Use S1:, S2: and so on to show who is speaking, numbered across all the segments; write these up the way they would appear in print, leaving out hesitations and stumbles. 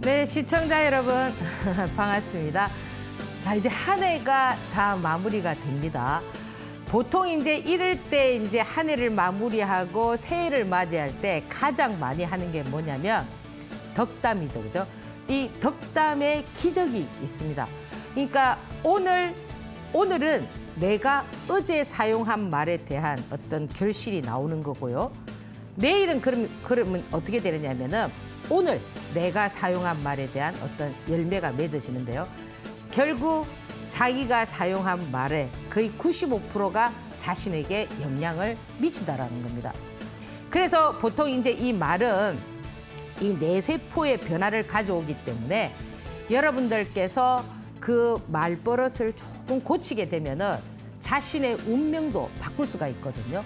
S1: 네, 시청자 여러분 반갑습니다. 자, 이제 한 해가 다 마무리가 됩니다. 보통 이제 이럴 때 이제 한 해를 마무리하고 새해를 맞이할 때 가장 많이 하는 게 뭐냐면 덕담이죠, 그죠? 이 덕담의 기적이 있습니다. 그러니까 오늘은 내가 어제 사용한 말에 대한 어떤 결실이 나오는 거고요. 내일은 그러면 어떻게 되느냐면은 오늘 내가 사용한 말에 대한 어떤 열매가 맺어지는데요. 결국 자기가 사용한 말의 거의 95%가 자신에게 영향을 미친다라는 겁니다. 그래서 보통 이제 이 말은 이 뇌세포의 변화를 가져오기 때문에 여러분들께서 그 말버릇을 조금 고치게 되면은 자신의 운명도 바꿀 수가 있거든요.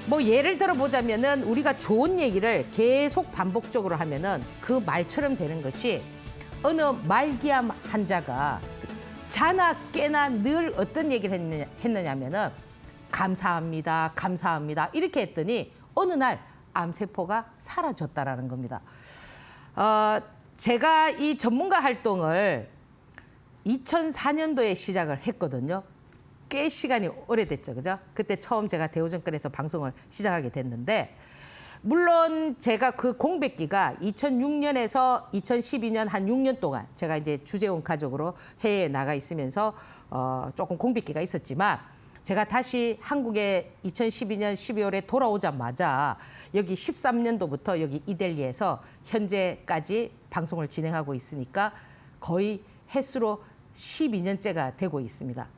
S1: 뭐 예를 들어 보자면은 우리가 좋은 얘기를 계속 반복적으로 하면은 그 말처럼 되는 것이 어느 말기암 환자가 자나 깨나 늘 어떤 얘기를 했느냐면은 감사합니다, 감사합니다 이렇게 했더니 어느 날 암세포가 사라졌다라는 겁니다. 제가 이 전문가 활동을 2004년도에 시작을 했거든요. 꽤 시간이 오래됐죠, 그죠? 그때 처음 제가 대우증권에서 방송을 시작하게 됐는데, 물론 제가 그 공백기가 2006년에서 2012년 한 6년 동안 제가 이제 주재원 가족으로 해외에 나가 있으면서 조금 공백기가 있었지만, 제가 다시 한국에 2012년 12월에 돌아오자마자 여기 13년도부터 여기 이델리에서 현재까지 방송을 진행하고 있으니까 거의 횟수로 12년째가 되고 있습니다.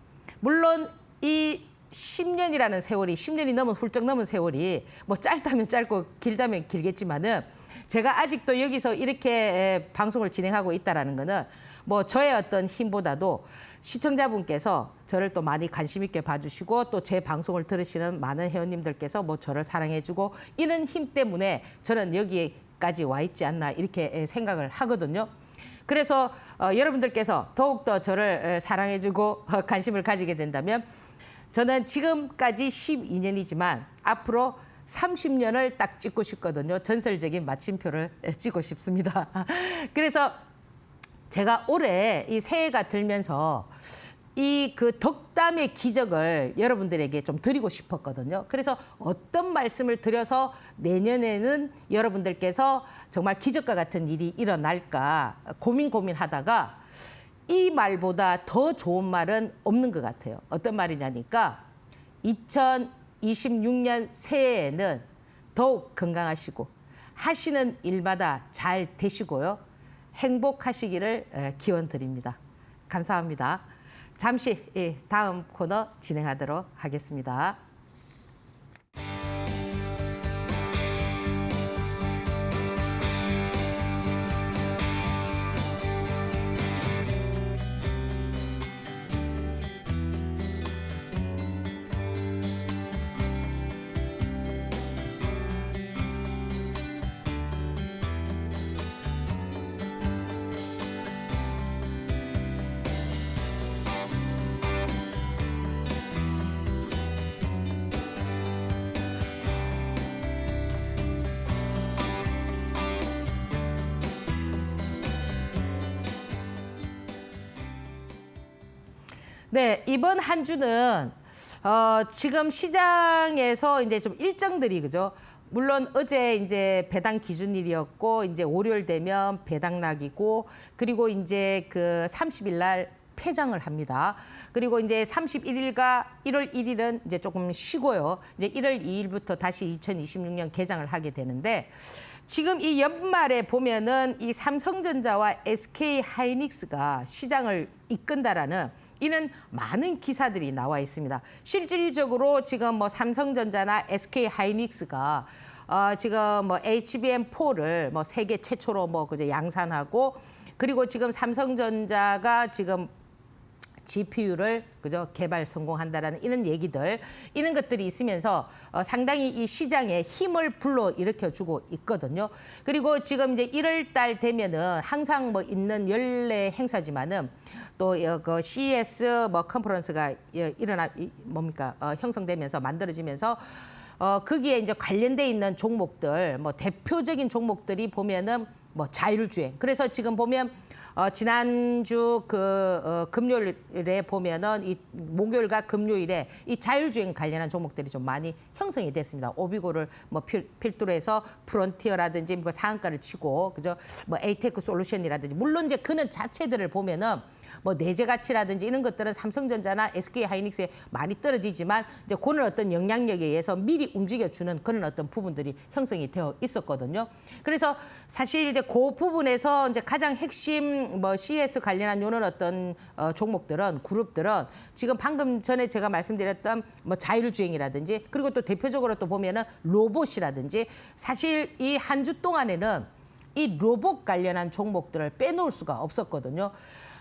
S1: 물론 이 10년이라는 세월이 10년이 훌쩍 넘은 세월이 뭐 짧다면 짧고 길다면 길겠지만은 제가 아직도 여기서 이렇게 방송을 진행하고 있다라는 거는 뭐 저의 어떤 힘보다도 시청자분께서 저를 또 많이 관심 있게 봐주시고 또 제 방송을 들으시는 많은 회원님들께서 뭐 저를 사랑해주고 이런 힘 때문에 저는 여기까지 와 있지 않나 이렇게 생각을 하거든요. 그래서 여러분들께서 더욱더 저를 사랑해주고 관심을 가지게 된다면 저는 지금까지 12년이지만 앞으로 30년을 딱 찍고 싶거든요. 전설적인 마침표를 찍고 싶습니다. 그래서 제가 올해 이 새해가 들면서 이 그 덕담의 기적을 여러분들에게 좀 드리고 싶었거든요. 그래서 어떤 말씀을 드려서 내년에는 여러분들께서 정말 기적과 같은 일이 일어날까 고민하다가 이 말보다 더 좋은 말은 없는 것 같아요. 어떤 말이냐니까 2026년 새해에는 더욱 건강하시고 하시는 일마다 잘 되시고요. 행복하시기를 기원드립니다. 감사합니다. 잠시 다음 코너 진행하도록 하겠습니다. 네, 이번 한 주는 지금 시장에서 이제 좀 일정들이 그죠? 물론 어제 이제 배당 기준일이었고 이제 월요일 되면 배당락이고 그리고 이제 그 30일 날 폐장을 합니다. 그리고 이제 31일과 1월 1일은 이제 조금 쉬고요. 이제 1월 2일부터 다시 2026년 개장을 하게 되는데 지금 이 연말에 보면은 이 삼성전자와 SK 하이닉스가 시장을 이끈다라는 이는 많은 기사들이 나와 있습니다. 실질적으로 지금 뭐 삼성전자나 SK 하이닉스가 지금 뭐 HBM4를 뭐 세계 최초로 뭐 그저 양산하고 그리고 지금 삼성전자가 지금 GPU를 그죠 개발 성공한다라는 이런 얘기들 이런 것들이 있으면서 상당히 이 시장에 힘을 불러 일으켜주고 있거든요. 그리고 지금 이제 1월 달 되면은 항상 뭐 있는 연례 행사지만은 또 그 CES 뭐 컨퍼런스가 형성되면서 만들어지면서 거기에 이제 관련돼 있는 종목들 뭐 대표적인 종목들이 보면은 뭐 자율주행. 그래서 지금 보면 지난주 금요일에 보면은 이 목요일과 금요일에 이 자율주행 관련한 종목들이 좀 많이 형성이 됐습니다. 오비고를 뭐 필두로 해서 프론티어라든지 뭐 상한가를 치고 그죠? 뭐 에이테크 솔루션이라든지 물론 이제 그는 자체들을 보면은 뭐 내재 가치라든지 이런 것들은 삼성전자나 SK 하이닉스에 많이 떨어지지만 이제 그런 어떤 영향력에 의해서 미리 움직여주는 그런 어떤 부분들이 형성이 되어 있었거든요. 그래서 사실 이제 그 부분에서 이제 가장 핵심 뭐 CS 관련한 요런 어떤 종목들은 그룹들은 지금 방금 전에 제가 말씀드렸던 뭐 자율주행이라든지 그리고 또 대표적으로 또 보면은 로봇이라든지 사실 이 한 주 동안에는 이 로봇 관련한 종목들을 빼놓을 수가 없었거든요.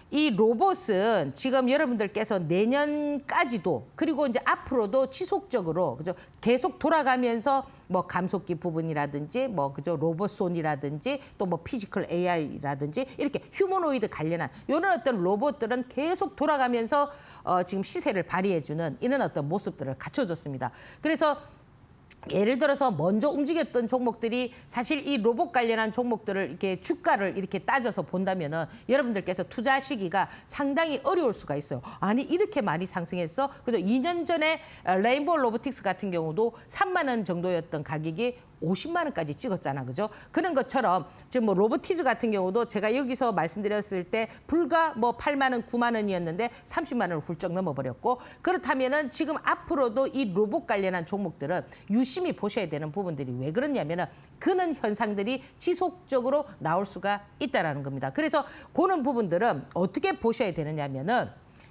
S1: 이 로봇은 지금 여러분들께서 내년까지도 그리고 이제 앞으로도 지속적으로 그죠 계속 돌아가면서 뭐 감속기 부분이라든지 뭐 그죠 로봇손이라든지 또 뭐 피지컬 AI라든지 이렇게 휴머노이드 관련한 이런 어떤 로봇들은 계속 돌아가면서 지금 시세를 발휘해주는 이런 어떤 모습들을 갖춰줬습니다. 그래서 예를 들어서 먼저 움직였던 종목들이 사실 이 로봇 관련한 종목들을 이렇게 주가를 이렇게 따져서 본다면은 여러분들께서 투자 시기가 상당히 어려울 수가 있어요. 아니 이렇게 많이 상승했어? 그래서 2년 전에 레인보우 로보틱스 같은 경우도 3만 원 정도였던 가격이 50만 원까지 찍었잖아, 그죠? 그런 것처럼 지금 뭐 로보티즈 같은 경우도 제가 여기서 말씀드렸을 때 불과 뭐 8만 원, 9만 원이었는데 30만 원을 훌쩍 넘어버렸고 그렇다면은 지금 앞으로도 이 로봇 관련한 종목들은 유심히 보셔야 되는 부분들이 왜 그러냐면은 그런 현상들이 지속적으로 나올 수가 있다라는 겁니다. 그래서 그런 부분들은 어떻게 보셔야 되느냐면은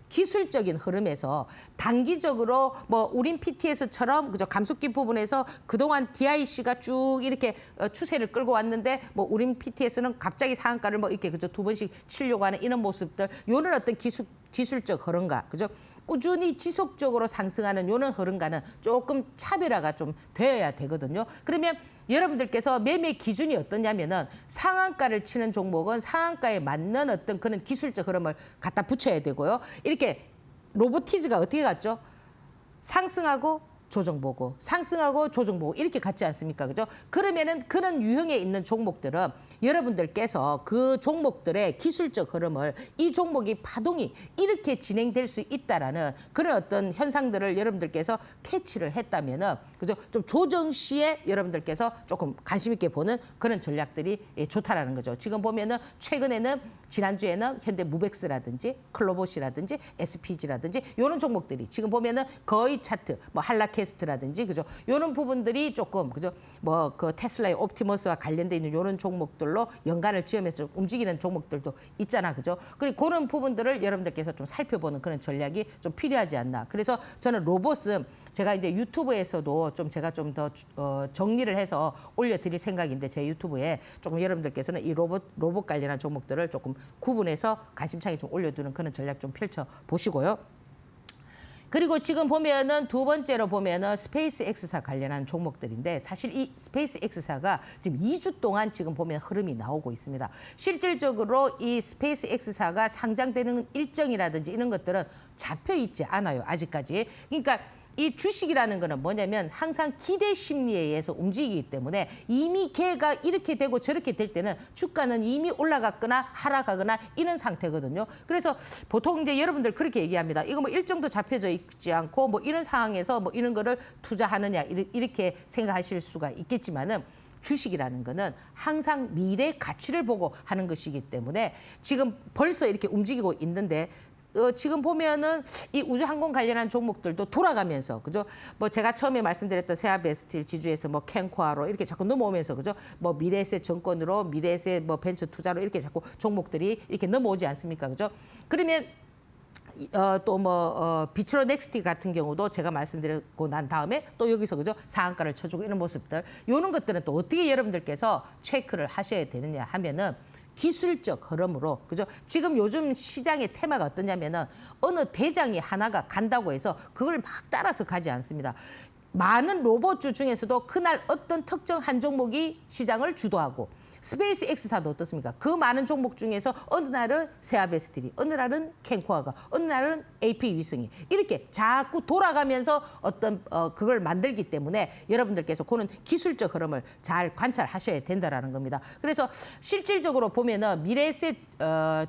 S1: 기술적인 흐름에서 단기적으로 뭐 우린 PTS처럼 그죠 감속기 부분에서 그동안 DIC가 쭉 이렇게 추세를 끌고 왔는데 뭐 우린 PTS는 갑자기 상한가를 뭐 이렇게 그죠 2번씩 치려고 하는 이런 모습들 요런 어떤 기술적 흐름과 그죠 꾸준히 지속적으로 상승하는 요런 흐름과는 조금 차별화가 좀 되어야 되거든요. 그러면 여러분들께서 매매 기준이 어떠냐면은 상한가를 치는 종목은 상한가에 맞는 어떤 그런 기술적 흐름을 갖다 붙여야 되고요. 이렇게 로보티즈가 어떻게 갔죠? 상승하고 조정 보고 상승하고 조정 보고 이렇게 같지 않습니까? 그죠? 그러면은 그런 유형에 있는 종목들은 여러분들께서 그 종목들의 기술적 흐름을 이 종목이 파동이 이렇게 진행될 수 있다라는 그런 어떤 현상들을 여러분들께서 캐치를 했다면은 그죠? 좀 조정 시에 여러분들께서 조금 관심 있게 보는 그런 전략들이 좋다라는 거죠. 지금 보면은 최근에는 지난주에는 현대무벡스라든지 클로봇이라든지 SPG라든지 이런 종목들이 지금 보면은 거의 차트 뭐 한라캐스트라든지 그죠? 이런 부분들이 조금 그죠? 뭐 그 테슬라의 옵티머스와 관련돼 있는 이런 종목들로 연관을 지으면서 좀 움직이는 종목들도 있잖아, 그죠? 그리고 그런 부분들을 여러분들께서 좀 살펴보는 그런 전략이 좀 필요하지 않나. 그래서 저는 로봇은 제가 이제 유튜브에서도 좀 제가 좀 더 정리를 해서 올려드릴 생각인데 제 유튜브에 조금 여러분들께서는 이 로봇 관련한 종목들을 조금 구분해서 관심차게 좀 올려두는 그런 전략 좀 펼쳐 보시고요. 그리고 지금 보면은 두 번째로 보면은 스페이스 X사 관련한 종목들인데 사실 이 스페이스 X사가 지금 2주 동안 지금 보면 흐름이 나오고 있습니다. 실질적으로 이 스페이스 X사가 상장되는 일정이라든지 이런 것들은 잡혀 있지 않아요, 아직까지. 그러니까 이 주식이라는 거는 뭐냐면 항상 기대 심리에 의해서 움직이기 때문에 이미 걔가 이렇게 되고 저렇게 될 때는 주가는 이미 올라갔거나 하락하거나 이런 상태거든요. 그래서 보통 이제 여러분들 그렇게 얘기합니다. 이거 뭐 일정도 잡혀져 있지 않고 뭐 이런 상황에서 뭐 이런 거를 투자하느냐 이렇게 생각하실 수가 있겠지만은 주식이라는 거는 항상 미래 가치를 보고 하는 것이기 때문에 지금 벌써 이렇게 움직이고 있는데 지금 보면은 이 우주항공 관련한 종목들도 돌아가면서 그죠? 뭐 제가 처음에 말씀드렸던 세아베스틸 지주에서 뭐 캔코아로 이렇게 자꾸 넘어오면서 그죠? 뭐 미래에셋 정권으로 미래에셋 뭐 벤처 투자로 이렇게 자꾸 종목들이 이렇게 넘어오지 않습니까? 그죠? 그러면 또 뭐 비트로 넥스티 같은 경우도 제가 말씀드리고 난 다음에 또 여기서 그죠 상한가를 쳐주고 이런 모습들 이런 것들은 또 어떻게 여러분들께서 체크를 하셔야 되느냐 하면은 기술적 흐름으로 그죠 지금 요즘 시장의 테마가 어떠냐면은 어느 대장이 하나가 간다고 해서 그걸 막 따라서 가지 않습니다. 많은 로봇주 중에서도 그날 어떤 특정 한 종목이 시장을 주도하고 스페이스 X사도 어떻습니까? 그 많은 종목 중에서 어느 날은 세아베스트리, 어느 날은 캔코아가, 어느 날은 AP 위성이 이렇게 자꾸 돌아가면서 어떤 그걸 만들기 때문에 여러분들께서 그는 기술적 흐름을 잘 관찰하셔야 된다라는 겁니다. 그래서 실질적으로 보면은 미래에셋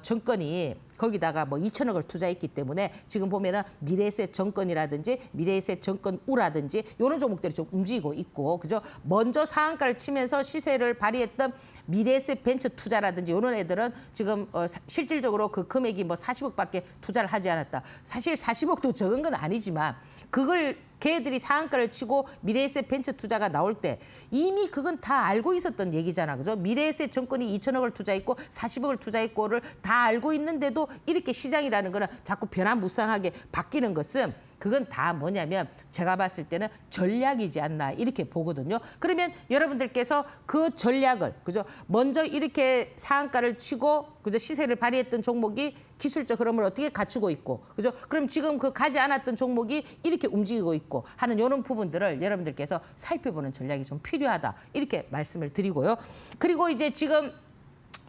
S1: 정권이 거기다가 뭐 2천억을 투자했기 때문에 지금 보면은 미래에셋 정권이라든지 미래에셋 정권우라든지 이런 종목들이 좀 움직이고 있고, 그죠? 먼저 상한가를 치면서 시세를 발휘했던 미래에셋 벤처 투자라든지 이런 애들은 지금 실질적으로 그 금액이 뭐 40억밖에 투자를 하지 않았다. 사실 40억도 적은 건 아니지만 그걸 걔들이 상한가를 치고 미래에셋 벤처 투자가 나올 때 이미 그건 다 알고 있었던 얘기잖아. 그죠? 미래에셋 정권이 2천억을 투자했고 40억을 투자했고를 다 알고 있는데도 이렇게 시장이라는 거는 자꾸 변화무쌍하게 바뀌는 것은 그건 다 뭐냐면 제가 봤을 때는 전략이지 않나 이렇게 보거든요. 그러면 여러분들께서 그 전략을, 그죠? 먼저 이렇게 상한가를 치고, 그죠? 시세를 발휘했던 종목이 기술적 흐름을 어떻게 갖추고 있고, 그죠? 그럼 지금 그 가지 않았던 종목이 이렇게 움직이고 있고 하는 이런 부분들을 여러분들께서 살펴보는 전략이 좀 필요하다 이렇게 말씀을 드리고요. 그리고 이제 지금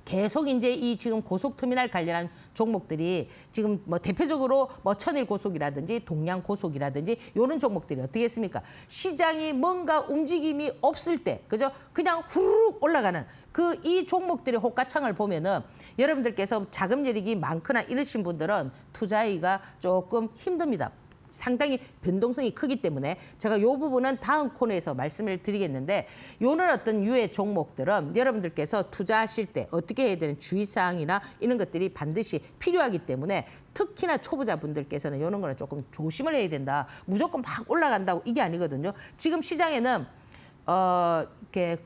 S1: 계속 이제 이 지금 고속터미널 관련한 종목들이 지금 뭐 대표적으로 뭐 천일 고속이라든지 동양 고속이라든지 이런 종목들이 어떻게 했습니까? 시장이 뭔가 움직임이 없을 때, 그죠? 그냥 후루룩 올라가는 그 이 종목들의 호가창을 보면은 여러분들께서 자금 여력이 많거나 이러신 분들은 투자하기가 조금 힘듭니다. 상당히 변동성이 크기 때문에 제가 이 부분은 다음 코너에서 말씀을 드리겠는데, 요런 어떤 유의 종목들은 여러분들께서 투자하실 때 어떻게 해야 되는 주의사항이나 이런 것들이 반드시 필요하기 때문에 특히나 초보자분들께서는 이런 거는 조금 조심을 해야 된다. 무조건 막 올라간다고 이게 아니거든요. 지금 시장에는 이렇게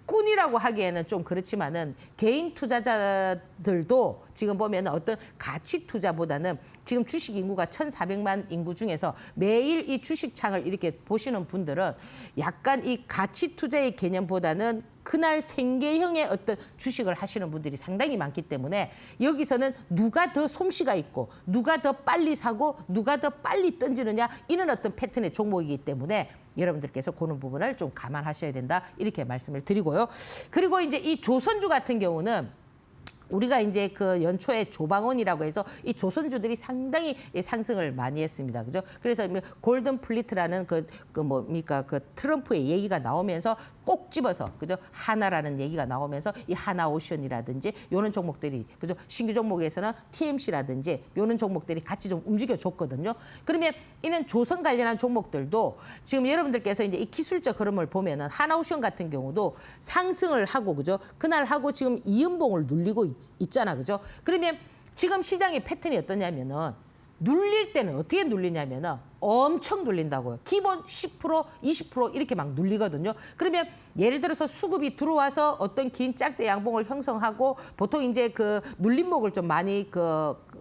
S1: 꾼이라고 하기에는 좀 그렇지만은 개인 투자자들도 지금 보면 어떤 가치 투자보다는 지금 주식 인구가 1,400만 인구 중에서 매일 이 주식창을 이렇게 보시는 분들은 약간 이 가치 투자의 개념보다는 그날 생계형의 어떤 주식을 하시는 분들이 상당히 많기 때문에 여기서는 누가 더 솜씨가 있고 누가 더 빨리 사고 누가 더 빨리 던지느냐 이런 어떤 패턴의 종목이기 때문에 여러분들께서 그런 부분을 좀 감안하셔야 된다 이렇게 말씀을 드리고요. 그리고 이제 이 조선주 같은 경우는 우리가 이제 그 연초에 조방원이라고 해서 이 조선주들이 상당히 상승을 많이 했습니다. 그죠? 그래서 골든 플리트라는 그 뭡니까 그 트럼프의 얘기가 나오면서 꼭 집어서, 그죠? 하나라는 얘기가 나오면서 이 하나오션이라든지 요런 종목들이, 그죠? 신규 종목에서는 TMC라든지 요런 종목들이 같이 좀 움직여 줬거든요. 그러면 이는 조선 관련한 종목들도 지금 여러분들께서 이제 이 기술적 흐름을 보면은 하나오션 같은 경우도 상승을 하고, 그죠? 그날 하고 지금 이연봉을 눌리고 있잖아, 그죠? 그러면 지금 시장의 패턴이 어떠냐면은 눌릴 때는 어떻게 눌리냐면은 엄청 눌린다고요. 기본 10%, 20% 이렇게 막 눌리거든요. 그러면 예를 들어서 수급이 들어와서 어떤 긴 짝대 양봉을 형성하고 보통 이제 그 눌림목을 좀 많이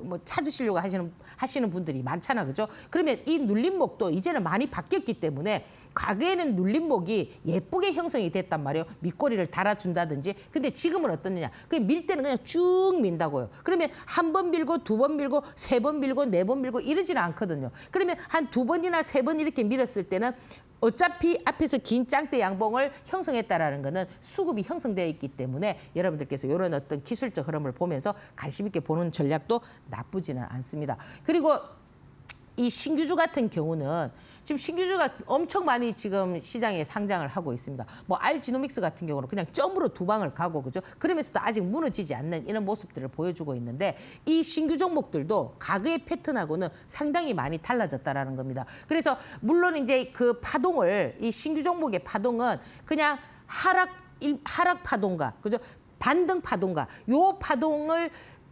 S1: 뭐 찾으시려고 하시는 분들이 많잖아, 그죠? 그러면 이 눌림목도 이제는 많이 바뀌었기 때문에 과거에는 눌림목이 예쁘게 형성이 됐단 말이에요. 밑꼬리를 달아준다든지. 근데 지금은 어떻느냐? 그냥 밀 때는 그냥 쭉 민다고요. 그러면 한 번 밀고 두 번 밀고 세 번 밀고 네 번 밀고 이러지는 않거든요. 그러면 한 두 번이나 세 번 이렇게 밀었을 때는 어차피 앞에서 긴 짱대 양봉을 형성했다라는 거는 수급이 형성되어 있기 때문에 여러분들께서 이런 어떤 기술적 흐름을 보면서 관심 있게 보는 전략도 나쁘지는 않습니다. 그리고 이 신규주 같은 경우는 지금 신규주가 엄청 많이 지금 시장에 상장을 하고 있습니다. 뭐 알지노믹스 같은 경우는 그냥 점으로 두 방을 가고, 그죠? 그러면서도 아직 무너지지 않는 이런 모습들을 보여주고 있는데 이 신규 종목들도 과거의 패턴하고는 상당히 많이 달라졌다라는 겁니다. 그래서 물론 이제 그 파동을 이 신규 종목의 파동은 그냥 하락 파동가, 그죠? 반등 파동가,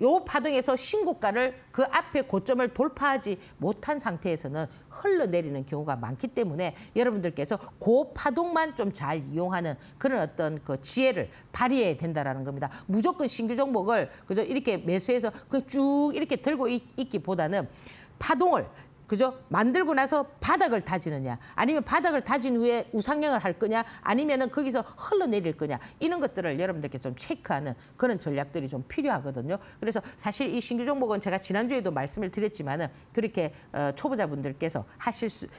S1: 요 파동에서 신고가를 그 앞에 고점을 돌파하지 못한 상태에서는 흘러내리는 경우가 많기 때문에 여러분들께서 그 파동만 좀 잘 이용하는 그런 어떤 그 지혜를 발휘해야 된다라는 겁니다. 무조건 신규 종목을 그저 이렇게 매수해서 그 쭉 이렇게 들고 있기보다는 파동을 그죠? 만들고 나서 바닥을 다지느냐, 아니면 바닥을 다진 후에 우상향을 할 거냐, 아니면은 거기서 흘러내릴 거냐, 이런 것들을 여러분들께 좀 체크하는 그런 전략들이 좀 필요하거든요. 그래서 사실 이 신규 종목은 제가 지난주에도 말씀을 드렸지만은 그렇게 초보자분들께서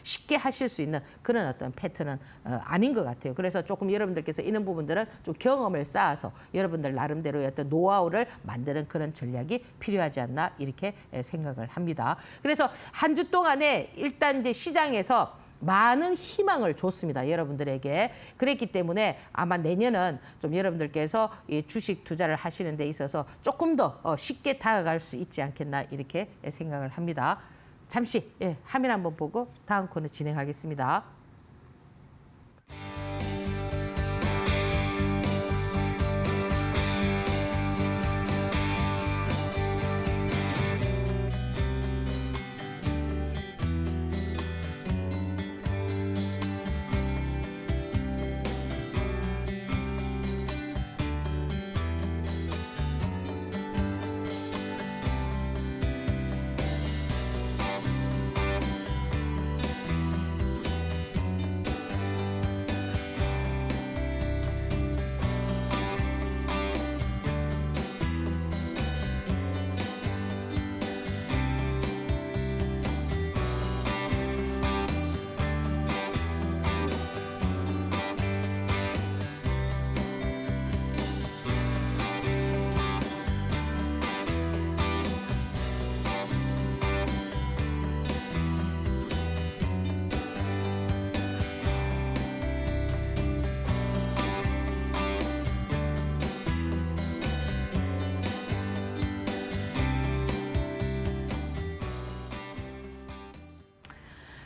S1: 쉽게 하실 수 있는 그런 어떤 패턴은 아닌 것 같아요. 그래서 조금 여러분들께서 이런 부분들은 좀 경험을 쌓아서 여러분들 나름대로의 어떤 노하우를 만드는 그런 전략이 필요하지 않나 이렇게 생각을 합니다. 그래서 한 주 동안에 일단 이제 시장에서 많은 희망을 줬습니다. 여러분들에게. 그랬기 때문에 아마 내년은 좀 여러분들께서 이 주식 투자를 하시는 데 있어서 조금 더 쉽게 다가갈 수 있지 않겠나 이렇게 생각을 합니다. 잠시 화면 한번 보고 다음 코너 진행하겠습니다.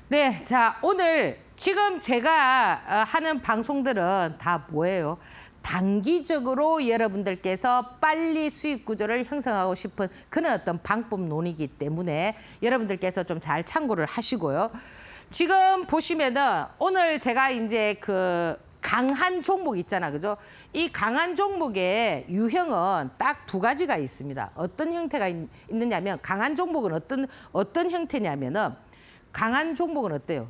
S1: 네, 자, 오늘 지금 제가 하는 방송들은 다 뭐예요? 단기적으로 여러분들께서 빨리 수익 구조를 형성하고 싶은 그런 어떤 방법론이기 때문에 여러분들께서 좀 잘 참고를 하시고요. 지금 보시면은 오늘 제가 이제 그 강한 종목 있잖아, 그죠? 이 강한 종목의 유형은 딱 두 가지가 있습니다. 어떤 형태가 있느냐면 강한 종목은 어떤 형태냐면은 강한 종목은 어때요?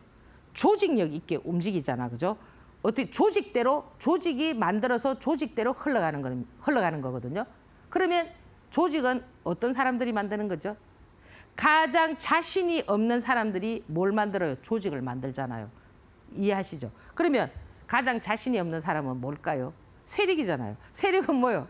S1: 조직력 있게 움직이잖아, 그죠? 어떻게 조직이 만들어서 조직대로 흘러가는 거거든요. 그러면 조직은 어떤 사람들이 만드는 거죠? 가장 자신이 없는 사람들이 뭘 만들어요? 조직을 만들잖아요. 이해하시죠? 그러면 가장 자신이 없는 사람은 뭘까요? 세력이잖아요. 세력은 뭐요?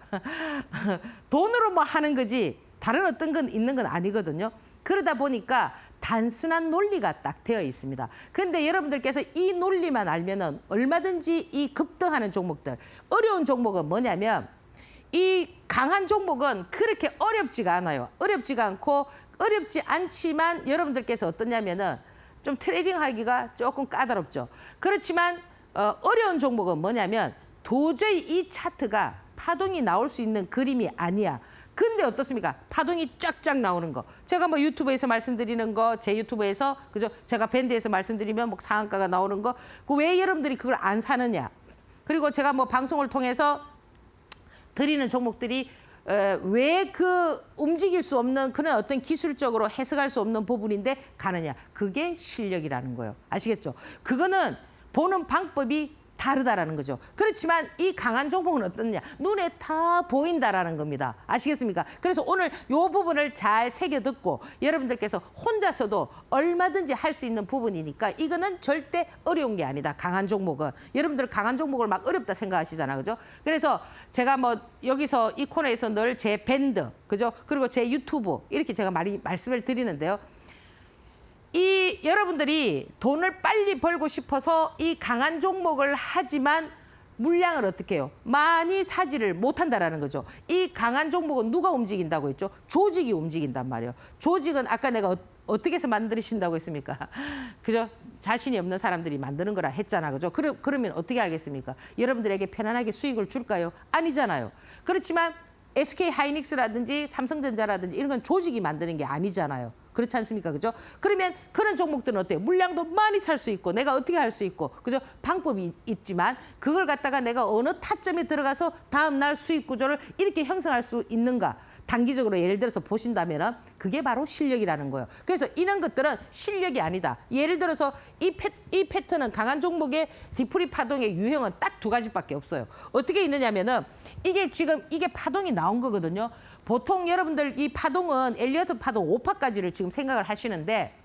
S1: 돈으로 뭐 하는 거지 다른 어떤 건 있는 건 아니거든요. 그러다 보니까 단순한 논리가 딱 되어 있습니다. 그런데 여러분들께서 이 논리만 알면은 얼마든지 이 급등하는 종목들, 어려운 종목은 뭐냐면 이 강한 종목은 그렇게 어렵지가 않아요. 어렵지 않지만 여러분들께서 어떠냐면은 좀 트레이딩 하기가 조금 까다롭죠. 그렇지만 어려운 종목은 뭐냐면 도저히 이 차트가 파동이 나올 수 있는 그림이 아니야. 근데 어떻습니까? 파동이 쫙쫙 나오는 거. 제가 뭐 유튜브에서 말씀드리는 거, 제 유튜브에서, 그죠? 제가 밴드에서 말씀드리면 뭐 상한가가 나오는 거. 왜 여러분들이 그걸 안 사느냐? 그리고 제가 뭐 방송을 통해서 드리는 종목들이 왜 그 움직일 수 없는 그런 어떤 기술적으로 해석할 수 없는 부분인데 가느냐. 그게 실력이라는 거예요. 아시겠죠? 그거는 보는 방법이 다르다라는 거죠. 그렇지만 이 강한 종목은 어떠냐? 눈에 다 보인다라는 겁니다. 아시겠습니까? 그래서 오늘 이 부분을 잘 새겨 듣고 여러분들께서 혼자서도 얼마든지 할 수 있는 부분이니까 이거는 절대 어려운 게 아니다. 강한 종목은. 여러분들 강한 종목을 막 어렵다 생각하시잖아. 그죠? 그래서 제가 뭐 여기서 이 코너에서 늘 제 밴드, 그죠? 그리고 제 유튜브 이렇게 제가 많이 말씀을 드리는데요. 이 여러분들이 돈을 빨리 벌고 싶어서 이 강한 종목을 하지만 물량을 어떻게 해요? 많이 사지를 못한다라는 거죠. 이 강한 종목은 누가 움직인다고 했죠? 조직이 움직인단 말이에요. 조직은 아까 내가 어떻게 해서 만드신다고 했습니까? 그죠? 자신이 없는 사람들이 만드는 거라 했잖아. 그죠? 그러면 어떻게 하겠습니까? 여러분들에게 편안하게 수익을 줄까요? 아니잖아요. 그렇지만 SK 하이닉스라든지 삼성전자라든지 이런 건 조직이 만드는 게 아니잖아요. 그렇지 않습니까? 그죠? 그러면 그런 종목들은 어때요? 물량도 많이 살 수 있고 내가 어떻게 할 수 있고 그죠? 방법이 있지만 그걸 갖다가 내가 어느 타점에 들어가서 다음 날 수익 구조를 이렇게 형성할 수 있는가? 단기적으로 예를 들어서 보신다면은 그게 바로 실력이라는 거예요. 그래서 이런 것들은 실력이 아니다. 예를 들어서 이 패턴은 강한 종목의 뒤풀이 파동의 유형은 딱 두 가지밖에 없어요. 어떻게 있느냐면은 이게 지금 이게 파동이 나온 거거든요. 보통 여러분들 이 파동은 엘리어트 파동 5파까지를 지금 생각을 하시는데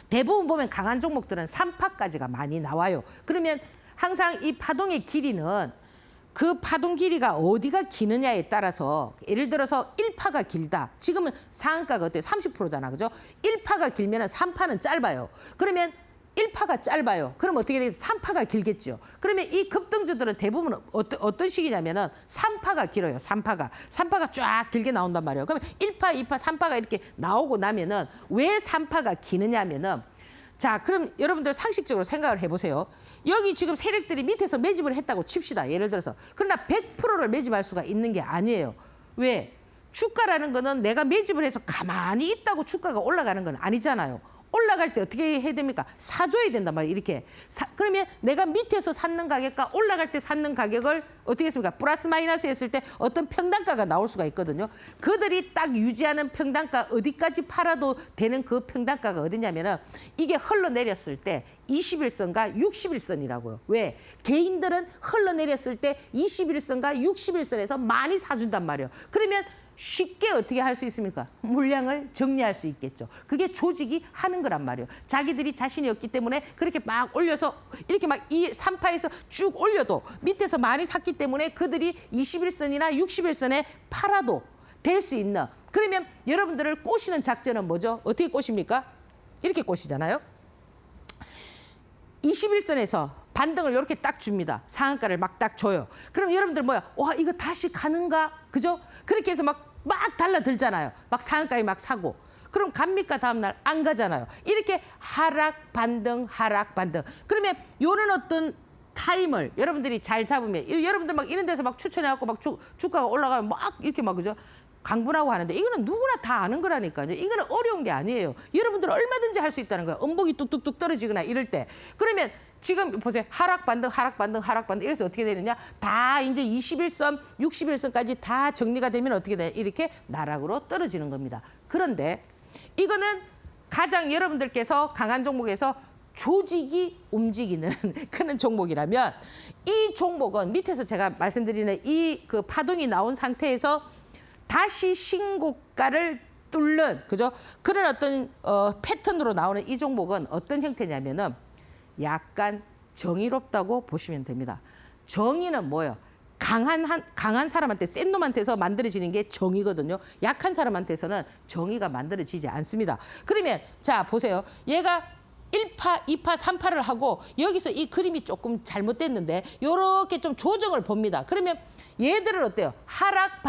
S1: 대부분 보면 강한 종목들은 3파까지가 많이 나와요. 그러면 항상 이 파동의 길이는 그 파동 길이가 어디가 기느냐에 따라서 예를 들어서 1파가 길다. 지금은 상한가가 어때요? 30%잖아. 그죠? 1파가 길면 3파는 짧아요. 그러면 1파가 짧아요. 그럼 어떻게 되겠어요? 3파가 길겠죠. 그러면 이 급등주들은 대부분 어떤 식이냐면은 3파가 길어요. 3파가 쫙 길게 나온단 말이에요. 그러면 1파, 2파, 3파가 이렇게 나오고 나면은 왜 3파가 기느냐면은 자, 그럼 여러분들 상식적으로 생각을 해보세요. 여기 지금 세력들이 밑에서 매집을 했다고 칩시다. 예를 들어서. 그러나 100%를 매집할 수가 있는 게 아니에요. 왜? 주가라는 거는 내가 매집을 해서 가만히 있다고 주가가 올라가는 건 아니잖아요. 올라갈 때 어떻게 해야 됩니까? 사줘야 된단 말이에요. 이렇게. 그러면 내가 밑에서 샀는 가격과 올라갈 때 샀는 가격을 어떻게 했습니까? 플러스 마이너스 했을 때 어떤 평단가가 나올 수가 있거든요. 그들이 딱 유지하는 평단가 어디까지 팔아도 되는 그 평단가가 어디냐면은 이게 흘러내렸을 때 21선과 61선이라고요. 왜? 개인들은 흘러내렸을 때 21선과 61선에서 많이 사준단 말이에요. 그러면 쉽게 어떻게 할 수 있습니까? 물량을 정리할 수 있겠죠. 그게 조직이 하는 거란 말이에요. 자기들이 자신이 없기 때문에 그렇게 막 올려서 이렇게 막 이 3파에서 쭉 올려도 밑에서 많이 샀기 때문에 그들이 21선이나 61선에 팔아도 될 수 있는. 그러면 여러분들을 꼬시는 작전은 뭐죠? 어떻게 꼬십니까? 이렇게 꼬시잖아요. 21선에서 반등을 이렇게 딱 줍니다. 상한가를 막 딱 줘요. 그럼 여러분들 뭐야? 와, 이거 다시 가는가? 그죠? 그렇게 해서 막 달라들잖아요. 막 상한가에 막 사고. 그럼 갑니까? 다음날 안 가잖아요. 이렇게 하락, 반등, 하락, 반등. 그러면 요런 어떤 타임을 여러분들이 잘 잡으면 여러분들 막 이런 데서 막 추천해갖고 막 주가가 올라가면 막 이렇게 막 그죠? 강분하고 하는데 이거는 누구나 다 아는 거라니까요. 이거는 어려운 게 아니에요. 여러분들 얼마든지 할 수 있다는 거예요. 음봉이 뚝뚝뚝 떨어지거나 이럴 때. 그러면 지금 보세요. 하락 반등, 하락 반등, 하락 반등. 이래서 어떻게 되느냐? 다 이제 21선, 61선까지 다 정리가 되면 어떻게 돼? 이렇게 나락으로 떨어지는 겁니다. 그런데 이거는 가장 여러분들께서 강한 종목에서 조직이 움직이는 그런 종목이라면 이 종목은 밑에서 제가 말씀드리는 이 그 파동이 나온 상태에서 다시 신고가를 뚫는 그죠? 그런 어떤 패턴으로 나오는 이 종목은 어떤 형태냐면은 약간 정의롭다고 보시면 됩니다. 정의는 뭐예요? 강한 사람한테 센 놈한테서 만들어지는 게 정의거든요. 약한 사람한테서는 정의가 만들어지지 않습니다. 그러면 자 보세요. 얘가 1파, 2파, 3파를 하고 여기서 이 그림이 조금 잘못됐는데 이렇게 좀 조정을 봅니다. 그러면 얘들은 어때요? 하락,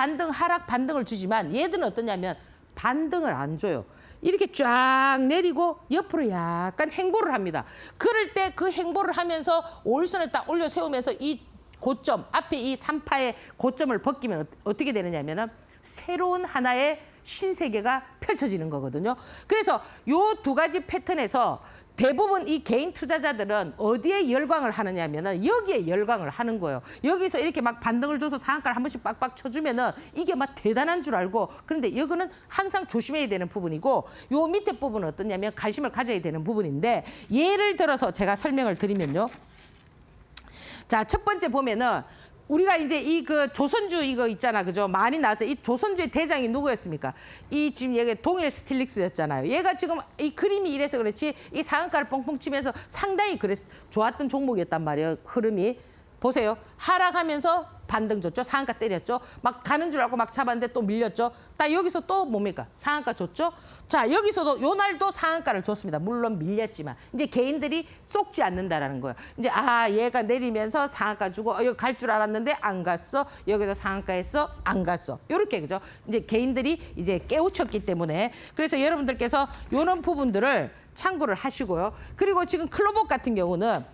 S1: 반등을 주지만 얘들은 어떠냐면 반등을 안 줘요. 이렇게 쫙 내리고 옆으로 약간 행보를 합니다. 그럴 때 그 행보를 하면서 5일선을 딱 올려 세우면서 이 고점, 앞에 이 3파의 고점을 벗기면 어떻게 되느냐면은 새로운 하나의 신세계가 펼쳐지는 거거든요. 그래서 요 두 가지 패턴에서 대부분 이 개인 투자자들은 어디에 열광을 하느냐면은 여기에 열광을 하는 거예요. 여기서 이렇게 막 반등을 줘서 상한가를 한 번씩 빡빡 쳐주면은 이게 막 대단한 줄 알고 그런데 이거는 항상 조심해야 되는 부분이고 요 밑에 부분은 어떠냐면 관심을 가져야 되는 부분인데 예를 들어서 제가 설명을 드리면요. 자, 첫 번째 보면은 우리가 이제 이 그 조선주 이거 있잖아, 그죠? 많이 나왔죠. 이 조선주의 대장이 누구였습니까? 이 지금 얘가 동일 스틸릭스였잖아요. 얘가 지금 이 그림이 이래서 그렇지 이 상한가를 뻥뻥 치면서 상당히 좋았던 종목이었단 말이에요. 흐름이. 보세요. 하락하면서 반등 줬죠. 상한가 때렸죠. 막 가는 줄 알고 막 잡았는데 또 밀렸죠. 딱 여기서 또 뭡니까? 상한가 줬죠. 자, 여기서도 요 날도 상한가를 줬습니다. 물론 밀렸지만 이제 개인들이 쏙지 않는다라는 거예요. 이제 얘가 내리면서 상한가 주고 여기 갈 줄 알았는데 안 갔어. 여기도 상한가 했어. 안 갔어. 요렇게 그죠? 이제 개인들이 이제 깨우쳤기 때문에 그래서 여러분들께서 요런 부분들을 참고를 하시고요. 그리고 지금 클로복 같은 경우는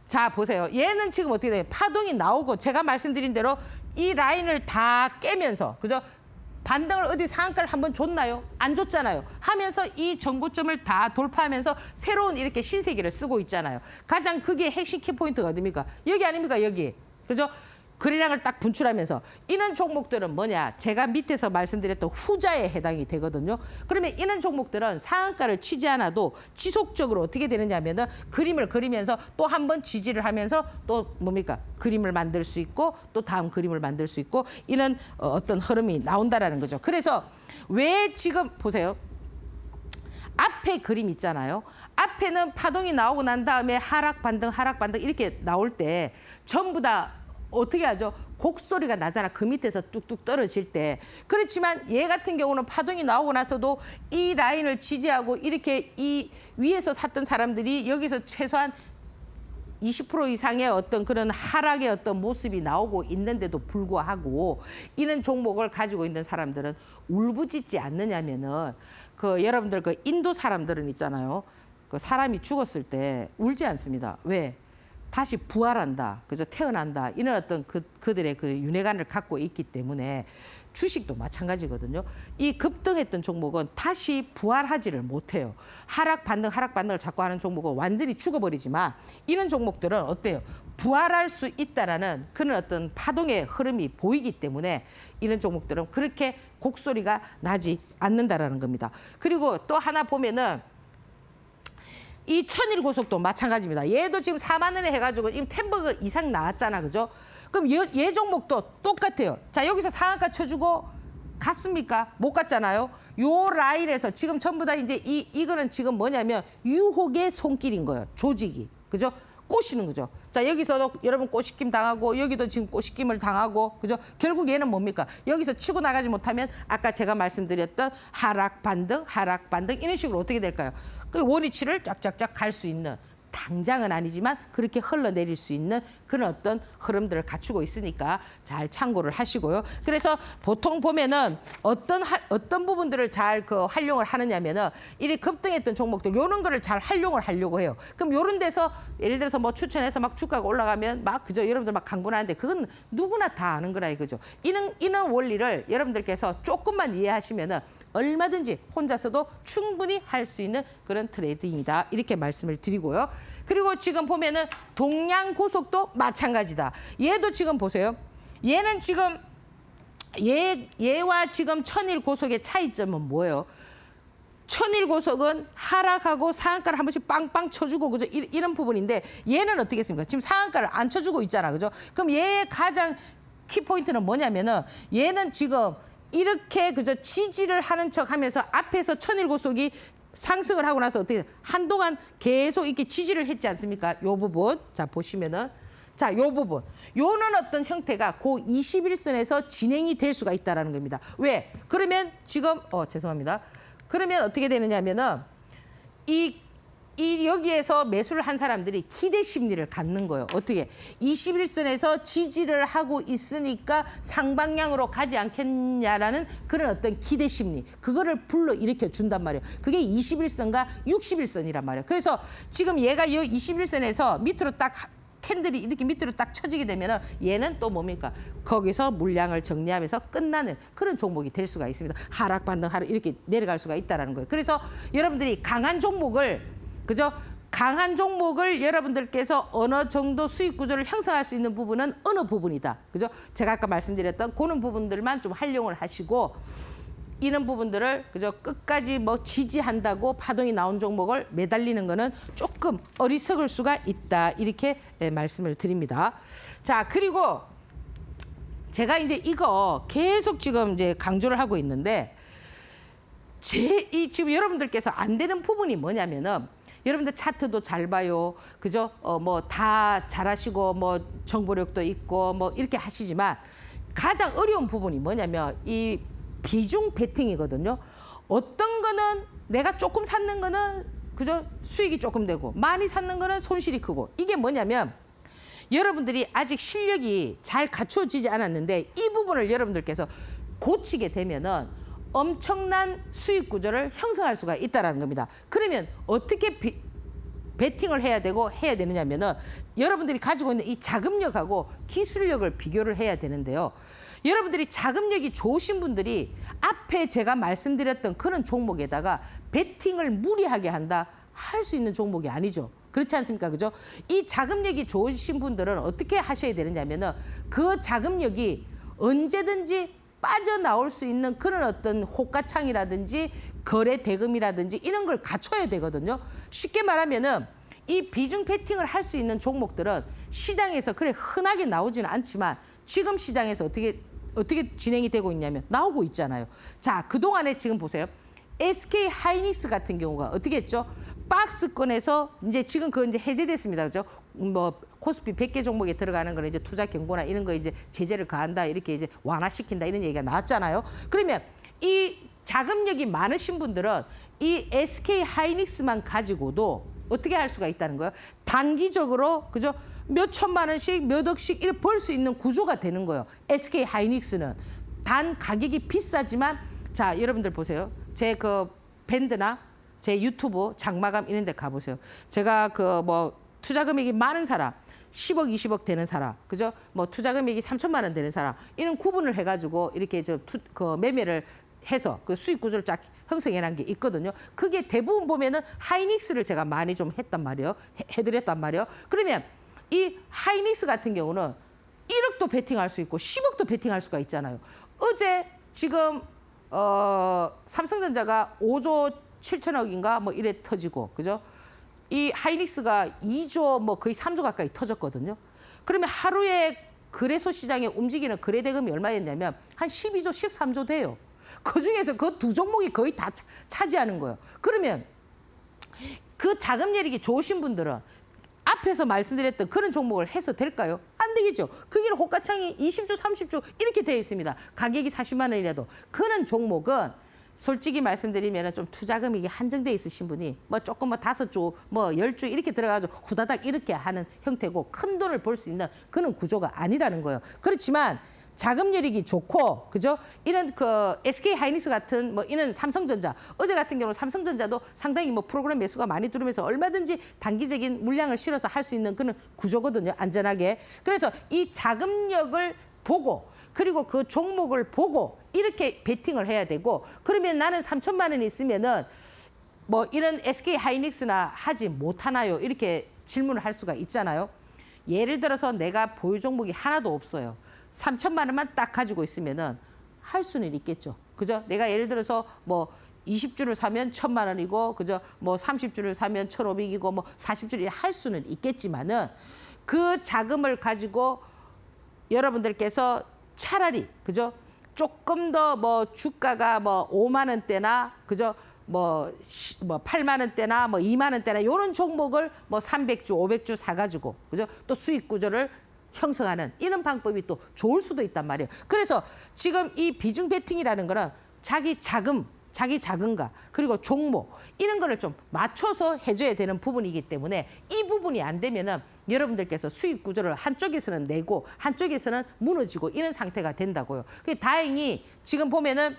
S1: 자 보세요. 얘는 지금 어떻게 돼요? 파동이 나오고 제가 말씀드린 대로 이 라인을 다 깨면서 그죠? 반등을 어디 상한가를 한번 줬나요? 안 줬잖아요. 하면서 이 전고점을 다 돌파하면서 새로운 이렇게 신세계를 쓰고 있잖아요. 가장 그게 핵심 키포인트가 어딥니까? 여기 아닙니까? 여기. 그죠? 거래량을 딱 분출하면서 이런 종목들은 뭐냐? 제가 밑에서 말씀드렸던 후자에 해당이 되거든요. 그러면 이런 종목들은 상한가를 치지 않아도 지속적으로 어떻게 되느냐 하면은 그림을 그리면서 또 한 번 지지를 하면서 또 뭡니까? 그림을 만들 수 있고 또 다음 그림을 만들 수 있고 이런 어떤 흐름이 나온다라는 거죠. 그래서 왜 지금 보세요. 앞에 그림 있잖아요. 앞에는 파동이 나오고 난 다음에 하락 반등 이렇게 나올 때 전부 다 어떻게 하죠? 곡소리가 나잖아. 그 밑에서 뚝뚝 떨어질 때. 그렇지만 얘 같은 경우는 파동이 나오고 나서도 이 라인을 지지하고 이렇게 이 위에서 샀던 사람들이 여기서 최소한 20% 이상의 어떤 그런 하락의 어떤 모습이 나오고 있는데도 불구하고 이런 종목을 가지고 있는 사람들은 울부짖지 않느냐면은 그 여러분들 그 인도 사람들은 있잖아요. 그 사람이 죽었을 때 울지 않습니다. 왜? 다시 부활한다, 그죠? 태어난다 이런 어떤 그들의 그 윤회관을 갖고 있기 때문에 주식도 마찬가지거든요. 이 급등했던 종목은 다시 부활하지를 못해요. 하락 반등을 자꾸 하는 종목은 완전히 죽어버리지만 이런 종목들은 어때요? 부활할 수 있다라는 그런 어떤 파동의 흐름이 보이기 때문에 이런 종목들은 그렇게 곡소리가 나지 않는다라는 겁니다. 그리고 또 하나 보면은. 이 천일 고속도 마찬가지입니다. 얘도 지금 4만 원에 해가지고 지금 10번 이상 나왔잖아, 그죠? 그럼 얘 종목도 똑같아요. 자, 여기서 상한가 쳐주고 갔습니까? 못 갔잖아요. 요 라인에서 지금 전부 다 이제 이거는 지금 뭐냐면 유혹의 손길인 거예요. 조직이, 그죠? 꼬시는 거죠. 자, 여기서도 여러분 꼬시김 당하고 여기도 지금 꼬시김을 당하고, 그죠? 결국 얘는 뭡니까? 여기서 치고 나가지 못하면 아까 제가 말씀드렸던 하락 반등 이런 식으로 어떻게 될까요? 그 원위치를 쫙쫙쫙 갈 수 있는, 당장은 아니지만 그렇게 흘러내릴 수 있는 그런 어떤 흐름들을 갖추고 있으니까 잘 참고를 하시고요. 그래서 보통 보면은 어떤 부분들을 잘 그 활용을 하느냐면은 이리 급등했던 종목들 요런 거를 잘 활용을 하려고 해요. 그럼 요런 데서 예를 들어서 뭐 추천해서 막 주가가 올라가면 막 그죠? 여러분들 막 강분하는데 그건 누구나 다 아는 거라 이거죠. 이런 원리를 여러분들께서 조금만 이해하시면은 얼마든지 혼자서도 충분히 할 수 있는 그런 트레이딩이다. 이렇게 말씀을 드리고요. 그리고 지금 보면은 동양고속도 마찬가지다. 얘도 지금 보세요. 얘는 지금 얘와 지금 천일고속의 차이점은 뭐예요? 천일고속은 하락하고 상한가를 한 번씩 빵빵 쳐주고, 그죠? 이런 부분인데 얘는 어떻게 했습니까? 지금 상한가를 안 쳐주고 있잖아, 그죠? 그럼 얘의 가장 키포인트는 뭐냐면은 얘는 지금 이렇게 그저 지지를 하는 척하면서 앞에서 천일고속이 상승을 하고 나서 어떻게 한동안 계속 이렇게 지지를 했지 않습니까? 요 부분 자 보시면은 자 요 부분 요는 어떤 형태가 그 21선에서 진행이 될 수가 있다라는 겁니다. 왜? 그러면 지금 죄송합니다. 그러면 어떻게 되느냐면은 이 여기에서 매수를 한 사람들이 기대 심리를 갖는 거예요. 어떻게? 21선에서 지지를 하고 있으니까 상방향으로 가지 않겠냐라는 그런 어떤 기대 심리. 그거를 불러일으켜 준단 말이에요. 그게 21선과 61선이란 말이에요. 그래서 지금 얘가 이 21선에서 밑으로 딱 캔들이 이렇게 밑으로 딱 쳐지게 되면은 얘는 또 뭡니까? 거기서 물량을 정리하면서 끝나는 그런 종목이 될 수가 있습니다. 하락 반등 이렇게 내려갈 수가 있다라는 거예요. 그래서 여러분들이 강한 종목을 그죠? 강한 종목을 여러분들께서 어느 정도 수익 구조를 형성할 수 있는 부분은 어느 부분이다. 그죠? 제가 아까 말씀드렸던 그런 부분들만 좀 활용을 하시고 이런 부분들을 그죠? 끝까지 뭐 지지한다고 파동이 나온 종목을 매달리는 거는 조금 어리석을 수가 있다. 이렇게 말씀을 드립니다. 자, 그리고 제가 이제 이거 계속 지금 이제 강조를 하고 있는데 지금 여러분들께서 안 되는 부분이 뭐냐면은 여러분들 차트도 잘 봐요. 그죠? 뭐 다 잘하시고 뭐 정보력도 있고 뭐 이렇게 하시지만 가장 어려운 부분이 뭐냐면 이 비중 베팅이거든요. 어떤 거는 내가 조금 샀는 거는 그죠? 수익이 조금 되고 많이 샀는 거는 손실이 크고 이게 뭐냐면 여러분들이 아직 실력이 잘 갖춰지지 않았는데 이 부분을 여러분들께서 고치게 되면은 엄청난 수익 구조를 형성할 수가 있다는 겁니다. 그러면 어떻게 베팅을 해야 되고 해야 되느냐면은 여러분들이 가지고 있는 이 자금력하고 기술력을 비교를 해야 되는데요. 여러분들이 자금력이 좋으신 분들이 앞에 제가 말씀드렸던 그런 종목에다가 베팅을 무리하게 한다 할 수 있는 종목이 아니죠. 그렇지 않습니까? 그죠? 이 자금력이 좋으신 분들은 어떻게 하셔야 되느냐면은 그 자금력이 언제든지 빠져나올 수 있는 그런 어떤 호가창이라든지 거래 대금이라든지 이런 걸 갖춰야 되거든요. 쉽게 말하면은 이 비중 베팅을 할 수 있는 종목들은 시장에서 그래 흔하게 나오지는 않지만 지금 시장에서 어떻게 진행이 되고 있냐면 나오고 있잖아요. 자, 그동안에 지금 보세요. SK 하이닉스 같은 경우가 어떻게 했죠? 박스권에서 이제 지금 그거 이제 해제됐습니다. 그죠? 뭐 코스피 100개 종목에 들어가는 거는 이제 투자 경고나 이런 거 이제 제재를 가한다 이렇게 이제 완화시킨다 이런 얘기가 나왔잖아요. 그러면 이 자금력이 많으신 분들은 이 SK 하이닉스만 가지고도 어떻게 할 수가 있다는 거예요? 단기적으로 그죠? 몇 천만 원씩 몇 억씩 이렇게 벌 수 있는 구조가 되는 거예요. SK 하이닉스는 단 가격이 비싸지만 자, 여러분들 보세요. 제 그 밴드나 제 유튜브 장마감 이런 데 가보세요. 제가 그 뭐 투자 금액이 많은 사람, 10억, 20억 되는 사람, 그죠? 뭐 투자 금액이 3천만 원 되는 사람, 이런 구분을 해가지고 이렇게 그 매매를 해서 그 수익 구조를 쫙 형성해놓은 게 있거든요. 그게 대부분 보면은 하이닉스를 제가 많이 좀 했단 말이에요. 해드렸단 말이에요. 그러면 이 하이닉스 같은 경우는 1억도 베팅할 수 있고 10억도 베팅할 수가 있잖아요. 어제 지금 삼성전자가 5조 7천억인가 뭐 이래 터지고 그죠? 이 하이닉스가 2조 뭐 거의 3조 가까이 터졌거든요. 그러면 하루에 거래소 시장에 움직이는 거래 대금이 얼마였냐면 한 12조, 13조 돼요. 그중에서 그 두 종목이 거의 다 차지하는 거예요. 그러면 그 자금여력이 좋으신 분들은 앞에서 말씀드렸던 그런 종목을 해서 될까요? 안 되겠죠. 거기는 호가창이 20조, 30조 이렇게 되어 있습니다. 가격이 40만 원이라도. 그런 종목은 솔직히 말씀드리면 좀 투자금액이 한정돼 있으신 분이 뭐 조금 뭐 5조, 뭐 10조 이렇게 들어가지고 후다닥 이렇게 하는 형태고 큰 돈을 벌 수 있는 그런 구조가 아니라는 거예요. 그렇지만 자금여력이 좋고 그죠? 이런 그 SK 하이닉스 같은 뭐 이런 삼성전자 어제 같은 경우는 삼성전자도 상당히 뭐 프로그램 매수가 많이 들어오면서 얼마든지 단기적인 물량을 실어서 할 수 있는 그런 구조거든요. 안전하게. 그래서 이 자금력을 보고 그리고 그 종목을 보고 이렇게 베팅을 해야 되고 그러면 나는 3천만 원 있으면은 뭐 이런 SK 하이닉스나 하지 못하나요? 이렇게 질문을 할 수가 있잖아요. 예를 들어서 내가 보유 종목이 하나도 없어요. 3천만 원만 딱 가지고 있으면은 할 수는 있겠죠. 그죠? 내가 예를 들어서 뭐 20주를 사면 1,000만 원이고 그죠? 뭐 30주를 사면 1,500이고 뭐 40주를 할 수는 있겠지만은 그 자금을 가지고 여러분들께서 차라리 그죠? 조금 더 뭐 주가가 뭐 5만 원대나 그죠? 뭐 8만 원대나 뭐 2만 원대나 이런 종목을 뭐 300주, 500주 사가지고 그죠? 또 수익 구조를 형성하는 이런 방법이 또 좋을 수도 있단 말이에요. 그래서 지금 이 비중 베팅이라는 거는 자기 자금과 그리고 종목 이런 거를 좀 맞춰서 해줘야 되는 부분이기 때문에 이 부분이 안 되면은 여러분들께서 수익 구조를 한쪽에서는 내고 한쪽에서는 무너지고 이런 상태가 된다고요. 다행히 지금 보면은